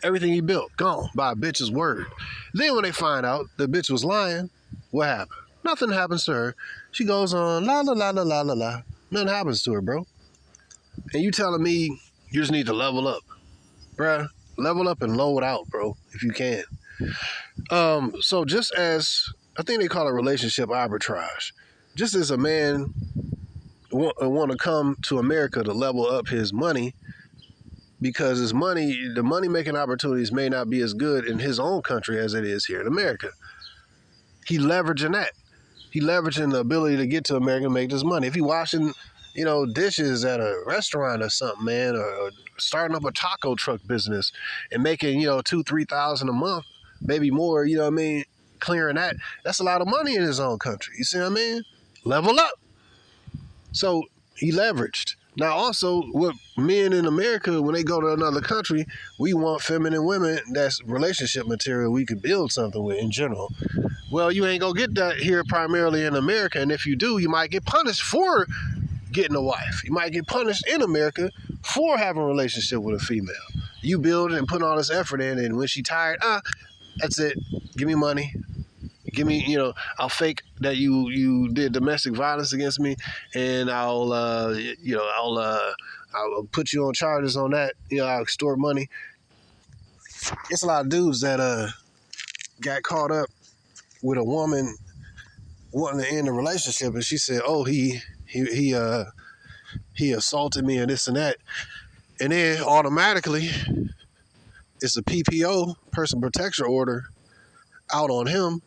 Everything he built, gone by a bitch's word. Then when they find out the bitch was lying, what happened? Nothing happens to her. She goes on, la, la, la, la, la, la, la. Nothing happens to her, bro. And you telling me you just need to level up. Bruh, level up and load out, bro, if you can. So just as, I think they call it relationship arbitrage. Just as a man want to come to America to level up his money, because his money, the money-making opportunities may not be as good in his own country as it is here in America. He leveraging that. He leveraging the ability to get to America and make this money. If he washing, dishes at a restaurant or something, man, or starting up a taco truck business and making, $2,000-3,000 a month, maybe more, clearing that, that's a lot of money in his own country. You see what I mean? Level up. So he leveraged. Now, also, with men in America, when they go to another country, we want feminine women that's relationship material we could build something with in general. Well, you ain't going to get that here primarily in America, and if you do, you might get punished for getting a wife. You might get punished in America for having a relationship with a female. You build it and put all this effort in, and when she tired, that's it. Give me money. Give me, I'll fake that you did domestic violence against me, and I'll put you on charges on that. I'll extort money. It's a lot of dudes that got caught up with a woman wanting to end a relationship, and she said, "Oh, he assaulted me and this and that," and then automatically it's a PPO, person protection order, out on him.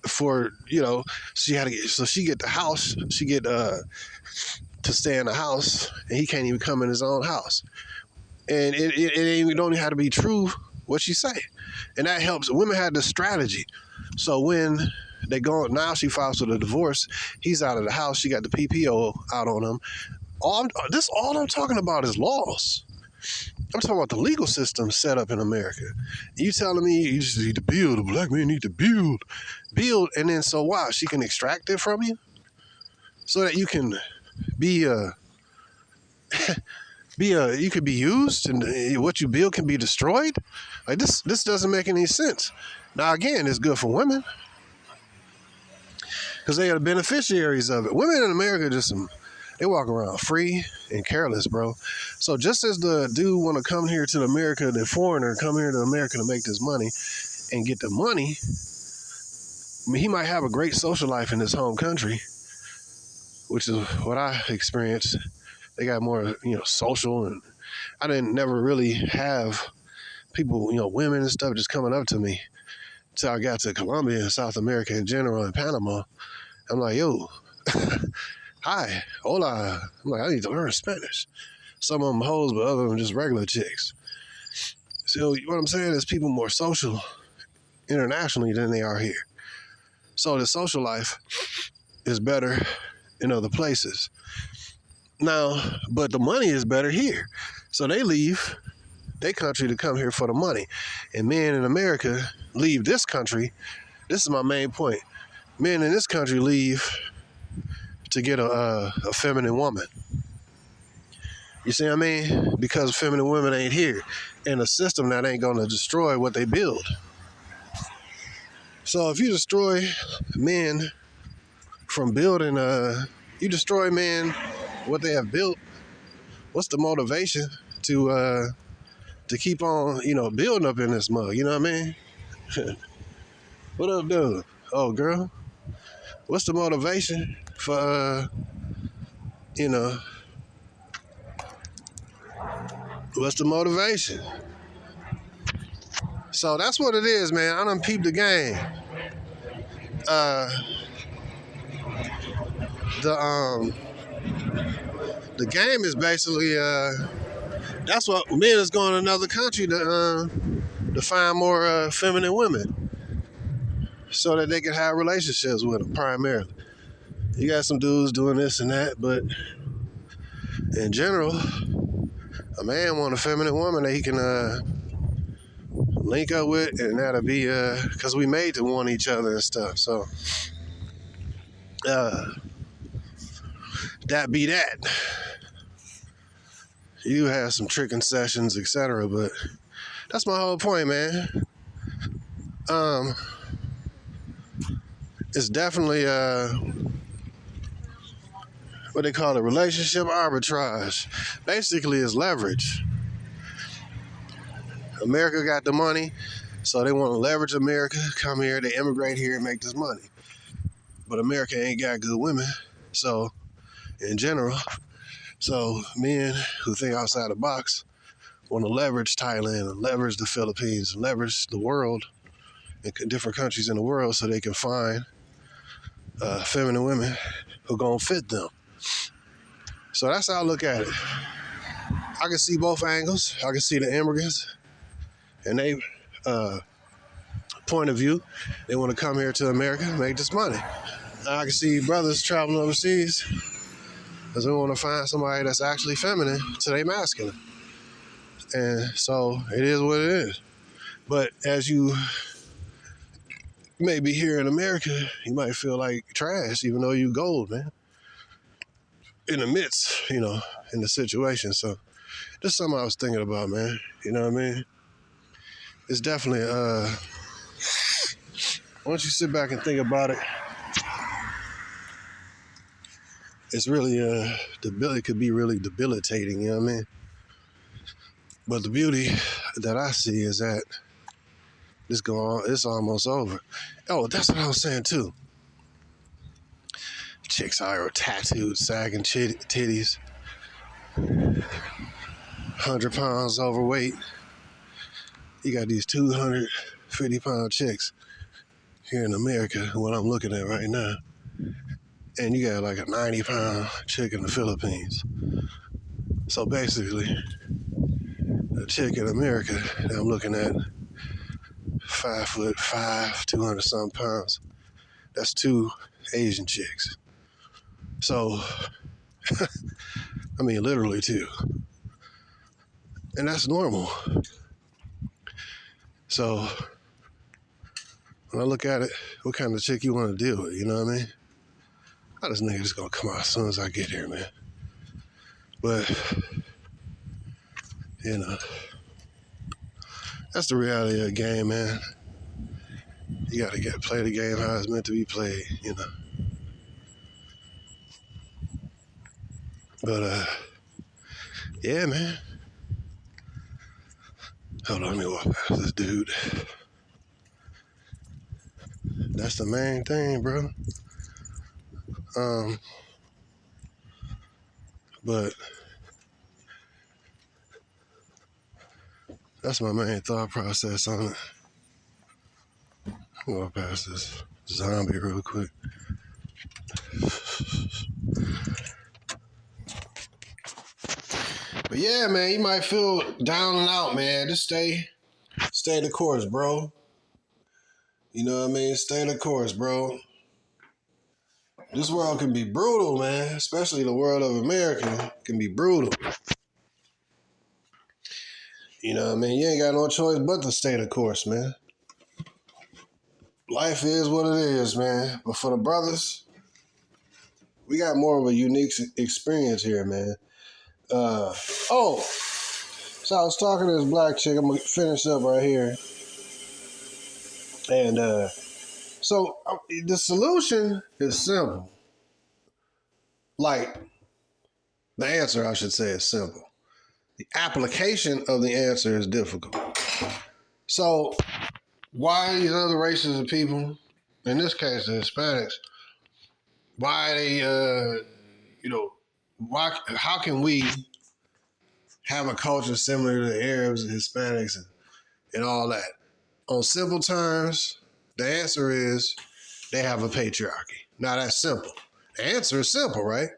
For she get the house, she get to stay in the house, and he can't even come in his own house, and it don't even have to be true what she say, and that helps. Women had this strategy, so when they go now, she files for the divorce, he's out of the house, she got the PPO out on him. All I'm talking about is laws. I'm talking about the legal system set up in America. You telling me you just need to build, a black man need to build, and then so what? She can extract it from you so that you can be you can be used, and what you build can be destroyed. Like this doesn't make any sense. Now again, it's good for women because they are the beneficiaries of it. Women in America they walk around free and careless, bro. So just as the dude want to come here to America, the foreigner come here to America to make this money and get the money, he might have a great social life in his home country, which is what I experienced. They got more, social, and I didn't never really have people, women and stuff just coming up to me until I got to Colombia and South America in general and Panama. I'm like, yo, hi, hola. I'm like, I need to learn Spanish. Some of them hoes, but other of them just regular chicks. So what I'm saying is people more social internationally than they are here. So the social life is better in other places. Now, but the money is better here. So they leave their country to come here for the money. And men in America leave this country. This is my main point. Men in this country leave to get a feminine woman. You see what I mean? Because feminine women ain't here. And a system that ain't going to destroy what they build. So if you destroy men from building, you destroy men, what they have built, what's the motivation to keep on, building up in this mug? You know what I mean? What up, dude? Oh, girl. What's the motivation for, what's the motivation? So that's what it is, man. I done peeped the game. The game is basically that's what men is going to another country to find more feminine women so that they can have relationships with them primarily. You got some dudes doing this and that, but in general, a man want a feminine woman that he can link up with, and that'll be because we made to want each other and stuff. So that be that. You have some tricking sessions, etc., but that's my whole point, man. It's definitely what they call it, relationship arbitrage. Basically, it's leverage. America got the money, so they want to leverage America, come here, they immigrate here and make this money. But America ain't got good women, so in general, so men who think outside the box want to leverage Thailand and leverage the Philippines, and leverage the world and different countries in the world so they can find feminine women who gonna fit them. So that's how I look at it. I can see both angles. I can see the immigrants and they point of view. They want to come here to America and make this money. I can see brothers traveling overseas because they want to find somebody that's actually feminine to their masculine. And so it is what it is. But as you may be here in America, you might feel like trash, even though you gold, man. In the midst, in the situation. So just something I was thinking about, man. You know what I mean? It's definitely, once you sit back and think about it, it's really, it could be really debilitating, you know what I mean? But the beauty that I see is that it's almost over. Oh, that's what I was saying too. Chicks are tattooed, sagging titties, 100 pounds overweight. You got these 250-pound chicks here in America, what I'm looking at right now. And you got like a 90-pound chick in the Philippines. So basically, a chick in America that I'm looking at, 5'5", 200-something pounds. That's 2 Asian chicks. So, I mean, literally 2. And that's normal. So, when I look at it, what kind of chick you want to deal with, you know what I mean? How this nigga just gonna come out as soon as I get here, man. But, that's the reality of the game, man. You gotta play the game how it's meant to be played, But, yeah, man. Hold on, let me walk past this dude. That's the main thing, bro. But that's my main thought process on it. I'm gonna pass this zombie real quick. But yeah, man, you might feel down and out, man. Just stay the course, bro. You know what I mean? Stay the course, bro. This world can be brutal, man. Especially the world of America can be brutal. You know what I mean? You ain't got no choice but to stay the course, man. Life is what it is, man. But for the brothers, we got more of a unique experience here, man. So I was talking to this black chick. I'm gonna finish up right here. And so the solution is simple. Like, the answer, I should say, is simple. The application of the answer is difficult. So why these other races of people, in this case the Hispanics, why they, how can we have a culture similar to the Arabs and Hispanics and all that? On simple terms, the answer is they have a patriarchy. Now that's simple. The answer is simple, right?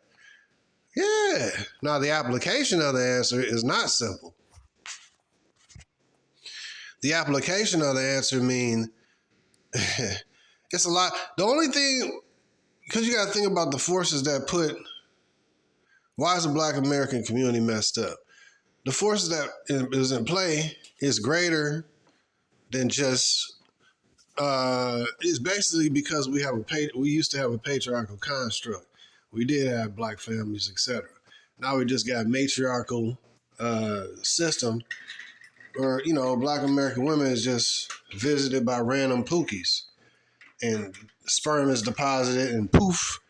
Yeah. Now the application of the answer is not simple. The application of the answer means it's a lot. The only thing, because you got to think about the forces that why is the Black American community messed up? The forces that is in play is greater than just, it's basically because we used to have a patriarchal construct. We did have black families, etc. Now we just got matriarchal system where, black American women is just visited by random pookies and sperm is deposited and poof,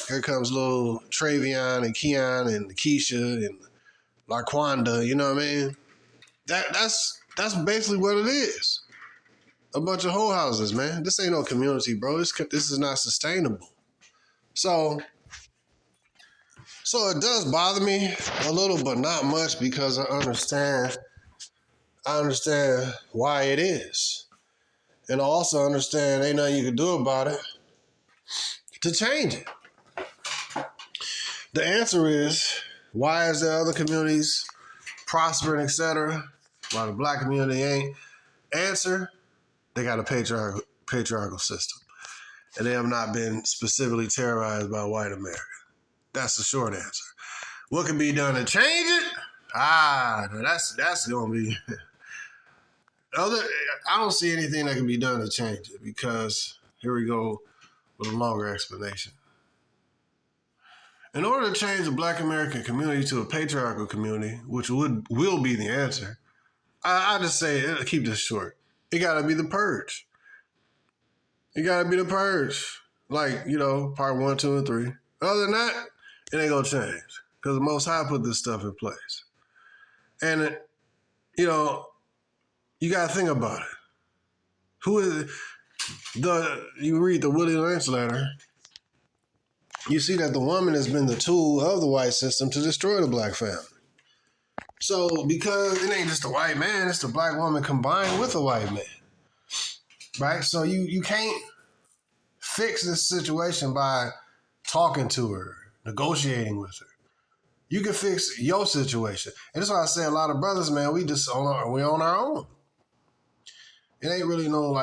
here comes little Travion and Keon and Keisha and LaQuanda, you know what I mean? That's basically what it is. A bunch of whole houses, man. This ain't no community, bro. This is not sustainable. So it does bother me a little, but not much, because I understand why it is. And I also understand ain't nothing you can do about it to change it. The answer is, why is there other communities prospering, etc., while the black community ain't? Answer, they got a patriarchal system. And they have not been specifically terrorized by white America. That's the short answer. What can be done to change it? That's going to be... I don't see anything that can be done to change it, because here we go with a longer explanation. In order to change the black American community to a patriarchal community, which will be the answer, I just say, keep this short. It got to be the purge. It got to be the purge. Like, part 1, 2, and 3. Other than that, it ain't going to change, because the Most High put this stuff in place. And, you got to think about it. Who is you read the Willie Lynch letter, you see that the woman has been the tool of the white system to destroy the black family. So, because it ain't just the white man, it's the black woman combined with the white man. Right? So you can't fix this situation by talking to her, negotiating with her. You can fix your situation. And that's why I say a lot of brothers, man, we on our own. It ain't really no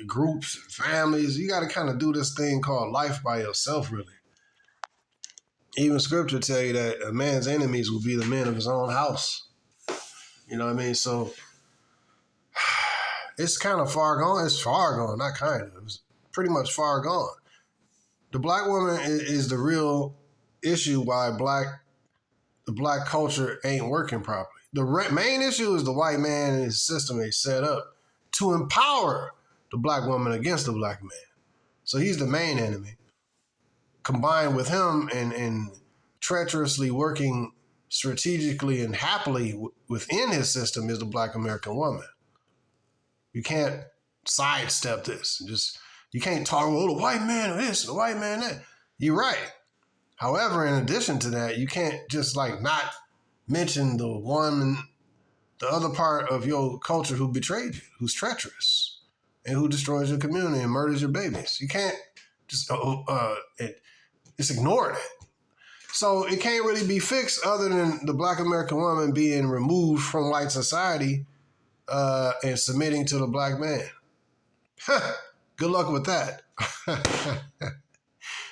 groups, families. You got to kind of do this thing called life by yourself, really. Even scripture tell you that a man's enemies will be the men of his own house. You know what I mean? So it's kind of far gone. It's far gone, not kind of. It's pretty much far gone. The black woman is the real issue why the black culture ain't working properly. The main issue is the white man and his system they set up to empower the black woman against the black man. So he's the main enemy. Combined with him and treacherously working strategically and happily within his system is the black American woman. You can't sidestep this. You can't talk, the white man this, the white man that. You're right. However, in addition to that, you can't just not mention the other part of your culture who betrayed you, who's treacherous, and who destroys your community and murders your babies. You can't just just ignore that. So it can't really be fixed other than the black American woman being removed from white society and submitting to the black man. Good luck with that.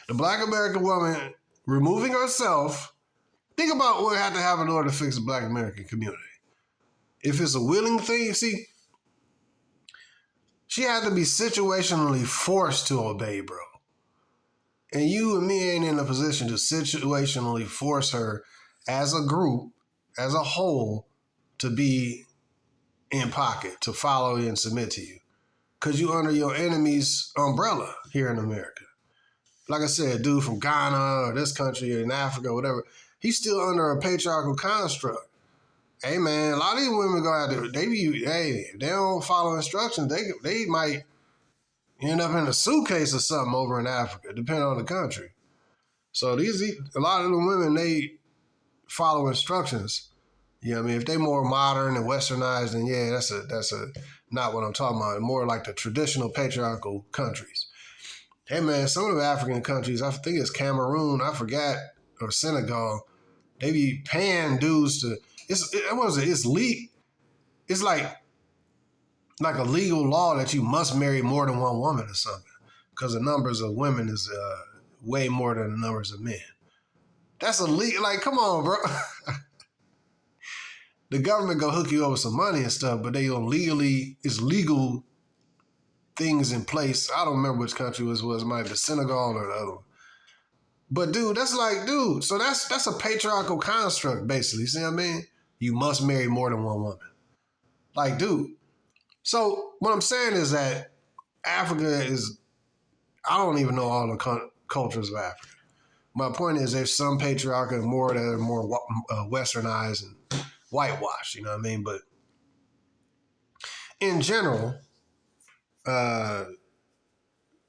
The Black American woman removing herself. Think about what had to happen in order to fix the Black American community. If it's a willing thing, see, she had to be situationally forced to obey, bro. And you and me ain't in a position to situationally force her as a group, as a whole, to be in pocket, to follow you and submit to you. Because you under your enemy's umbrella here in America. Like I said, dude from Ghana or this country or in Africa or whatever, he's still under a patriarchal construct. Hey man, a lot of these women go out there, if they don't follow instructions, they might end up in a suitcase or something over in Africa, depending on the country. So a lot of the women, they follow instructions. You know what I mean? If they more modern and westernized, then yeah, that's not what I'm talking about. More like the traditional patriarchal countries. Hey man, some of the African countries, I think it's Cameroon, I forgot, or Senegal, they be paying dudes to. It's like a legal law that you must marry more than one woman or something, because the numbers of women is way more than the numbers of men. That's illegal. Like, come on, bro. The government go hook you up with some money and stuff, but they it's legal things in place. I don't remember which country it was. It might be Senegal or the other one. But dude, so that's a patriarchal construct, basically. See what I mean? You must marry more than one woman. Like, dude. So what I'm saying is that Africa is, I don't even know all the cultures of Africa. My point is there's some patriarchal and more that are more westernized and whitewashed, you know what I mean? But in general,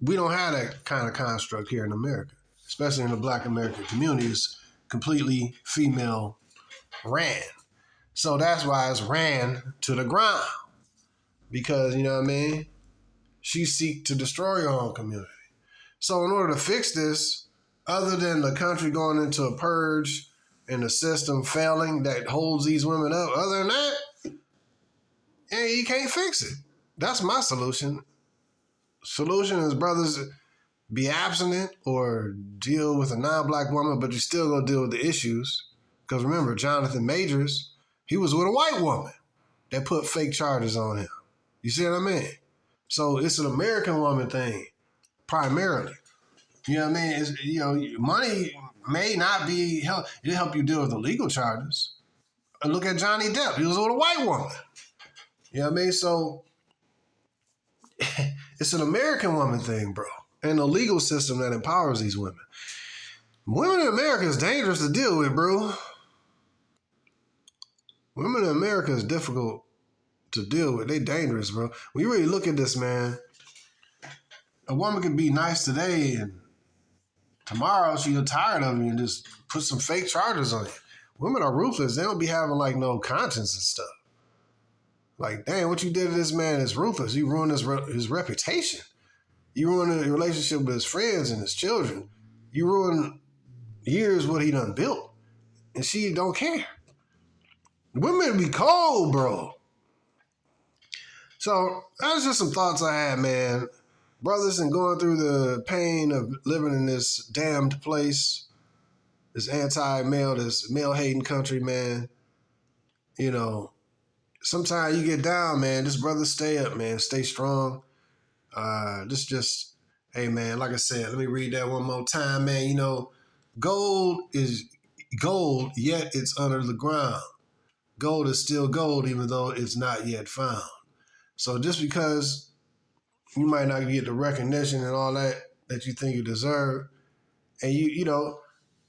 we don't have that kind of construct here in America, especially in the Black American communities, completely female ran. So that's why it's ran to the ground. Because, you know what I mean? She seek to destroy her own community. So in order to fix this, other than the country going into a purge and the system failing that holds these women up, other than that, yeah, you can't fix it. That's my solution. Solution is, brothers, be abstinent or deal with a non-Black woman, but you still gonna deal with the issues. Because remember, Jonathan Majors, he was with a white woman that put fake charges on him. You see what I mean? So it's an American woman thing, primarily. You know what I mean? Money may not be help. It'll help you deal with the legal charges. And look at Johnny Depp. He was with a white woman. You know what I mean? So it's an American woman thing, bro. And a legal system that empowers these women. Women in America is dangerous to deal with, bro. Women in America is difficult to deal with. They dangerous, bro. When you really look at this, man, a woman can be nice today and tomorrow she'll tired of you and just put some fake charges on you. Women are ruthless. They don't be having like no conscience and stuff. Like, damn, what you did to this man is ruthless. You ruined his reputation. You ruined the relationship with his friends and his children. You ruined years what he done built. And she don't care. Women be cold, bro. So that's just some thoughts I had, man. Brothers, and going through the pain of living in this damned place, this anti-male, this male-hating country, man. You know, sometimes you get down, man. Just brothers, stay up, man. Stay strong. Hey, man, like I said, let me read that one more time, man. You know, gold is gold, yet it's under the ground. Gold is still gold, even though it's not yet found. So just because you might not get the recognition and all that you think you deserve, and you know,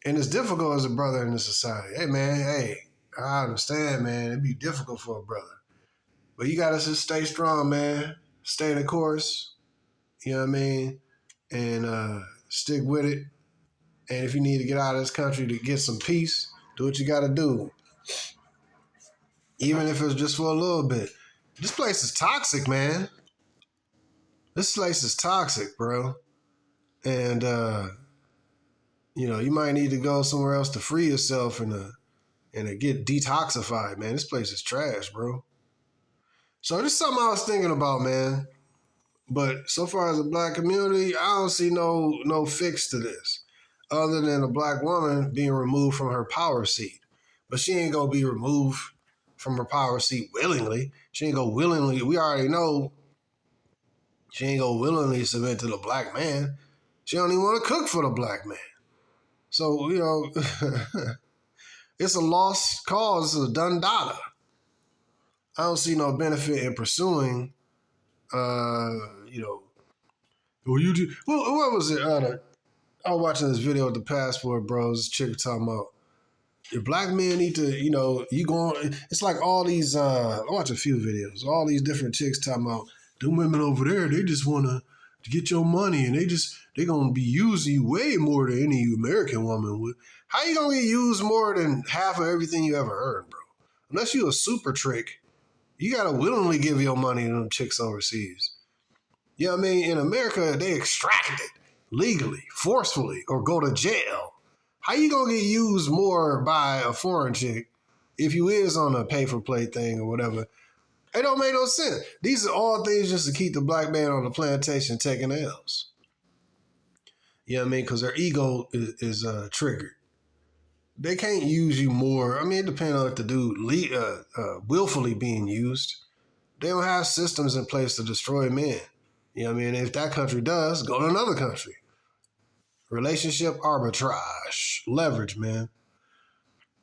and it's difficult as a brother in this society. Hey, man, I understand, man. It'd be difficult for a brother. But you got to just stay strong, man. Stay the course. You know what I mean? And stick with it. And if you need to get out of this country to get some peace, do what you got to do. Even if it's just for a little bit. This place is toxic, man. This place is toxic, bro. And, you know, you might need to go somewhere else to free yourself and to get detoxified, man. This place is trash, bro. So this is something I was thinking about, man. But so far as the black community, I don't see no fix to this, other than a black woman being removed from her power seat. But she ain't gonna be removed from her power seat willingly. She ain't gonna willingly. We already know she ain't gonna willingly submit to the black man. She don't even want to cook for the black man. So it's a lost cause. It's a done data. I don't see no benefit in pursuing. Well, you do. Well, what was it? I was watching this video with the passport bros. This chick talking about if black men need to, you going. It's like all these. I watch a few videos. All these different chicks talking about them women over there. They just want to get your money, and they gonna be using you way more than any American woman would. How you gonna get used more than half of everything you ever earned, bro? Unless you a super trick, you gotta willingly give your money to them chicks overseas. You know what I mean? In America, they extract it legally, forcefully, or go to jail. How you gonna get used more by a foreign chick if you is on a pay-for-play thing or whatever? It don't make no sense. These are all things just to keep the black man on the plantation taking L's. You know what I mean? Because their ego is triggered. They can't use you more. I mean, it depends on if the dude willfully being used. They don't have systems in place to destroy men. You know what I mean? If that country does, go to another country. Relationship arbitrage. Leverage, man.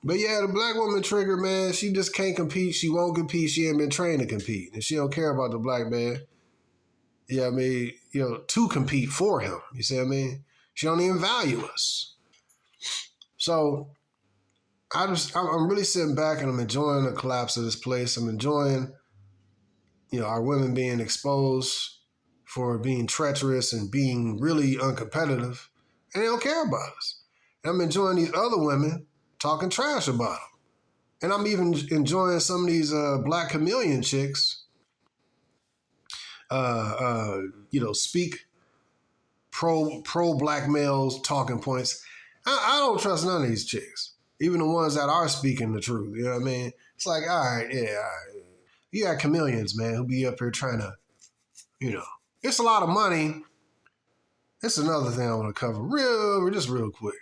But yeah, the black woman trigger, man, she just can't compete. She won't compete. She ain't been trained to compete. And she don't care about the black man. You know what I mean? To compete for him. You see what I mean? She don't even value us. So I'm really sitting back and I'm enjoying the collapse of this place. I'm enjoying, our women being exposed for being treacherous and being really uncompetitive, and they don't care about us. And I'm enjoying these other women talking trash about them. And I'm even enjoying some of these black chameleon chicks, speak pro black males talking points. I don't trust none of these chicks, even the ones that are speaking the truth. You know what I mean? It's like, all right. You got chameleons, man, who be up here trying to, it's a lot of money. It's another thing I want to cover real quick.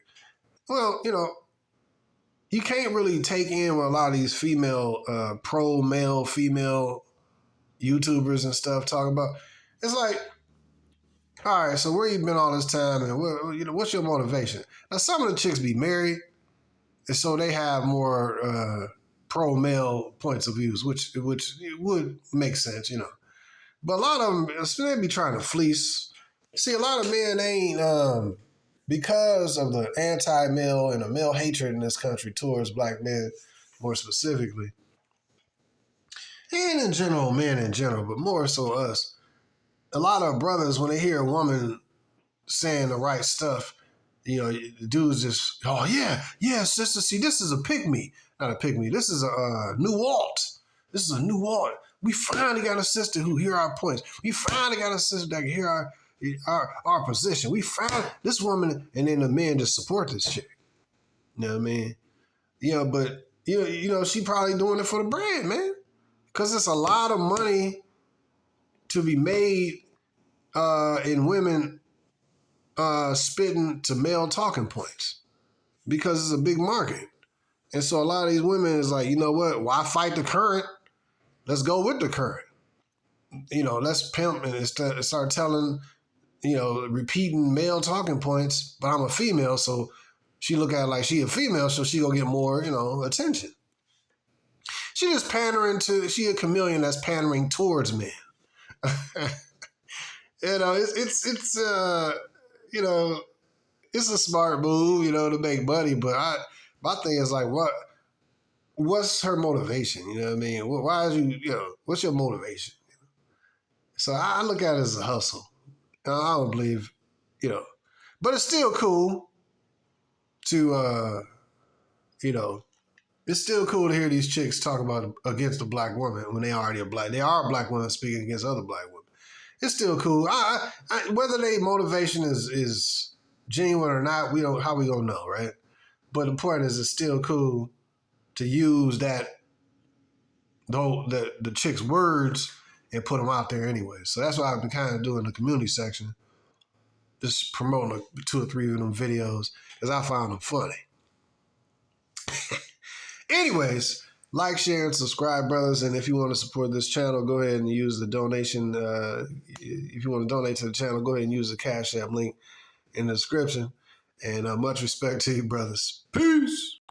Well, you can't really take in what a lot of these female, pro-male, female YouTubers and stuff talk about. It's like, all right, so where you been all this time, and what's your motivation? Now, some of the chicks be married, and so they have more pro-male points of views, which would make sense, But a lot of them, they be trying to fleece. See, a lot of men ain't, because of the anti-male and the male hatred in this country towards black men, more specifically, and in general, men in general, but more so us. A lot of brothers, when they hear a woman saying the right stuff, the dudes just, oh, yeah, sister, see, this is a pick-me. Not a pick-me. This is a new alt. This is a new alt. We finally got a sister who hear our points. We finally got a sister that can hear our position. We found this woman, and then the men just support this chick. You know what I mean? But she probably doing it for the brand, man. Because it's a lot of money to be made in women spitting to male talking points, because it's a big market. And so a lot of these women is like, you know what? Why fight the current? Let's go with the current. Let's pimp and start telling, repeating male talking points, but I'm a female, so she look at it like she a female, so she gonna get more, attention. She just she a chameleon that's pandering towards men. It's a smart move, to make money, but my thing is like, what's her motivation? You know what I mean? Why is what's your motivation? So I look at it as a hustle. I don't believe, but it's still cool to, it's still cool to hear these chicks talk about against a black woman when they already they are black women speaking against other black women. It's still cool. Whether their motivation is genuine or not, how we gonna know, right? But the point is, it's still cool to use that, though, the chick's words and put them out there anyway. So that's why I've been kind of doing the community section, just promoting like 2 or 3 of them videos, because I found them funny. Anyways, like, share, and subscribe, brothers. And if you want to support this channel, go ahead and use the donation. If you want to donate to the channel, go ahead and use the Cash App link in the description. And much respect to you, brothers. Peace.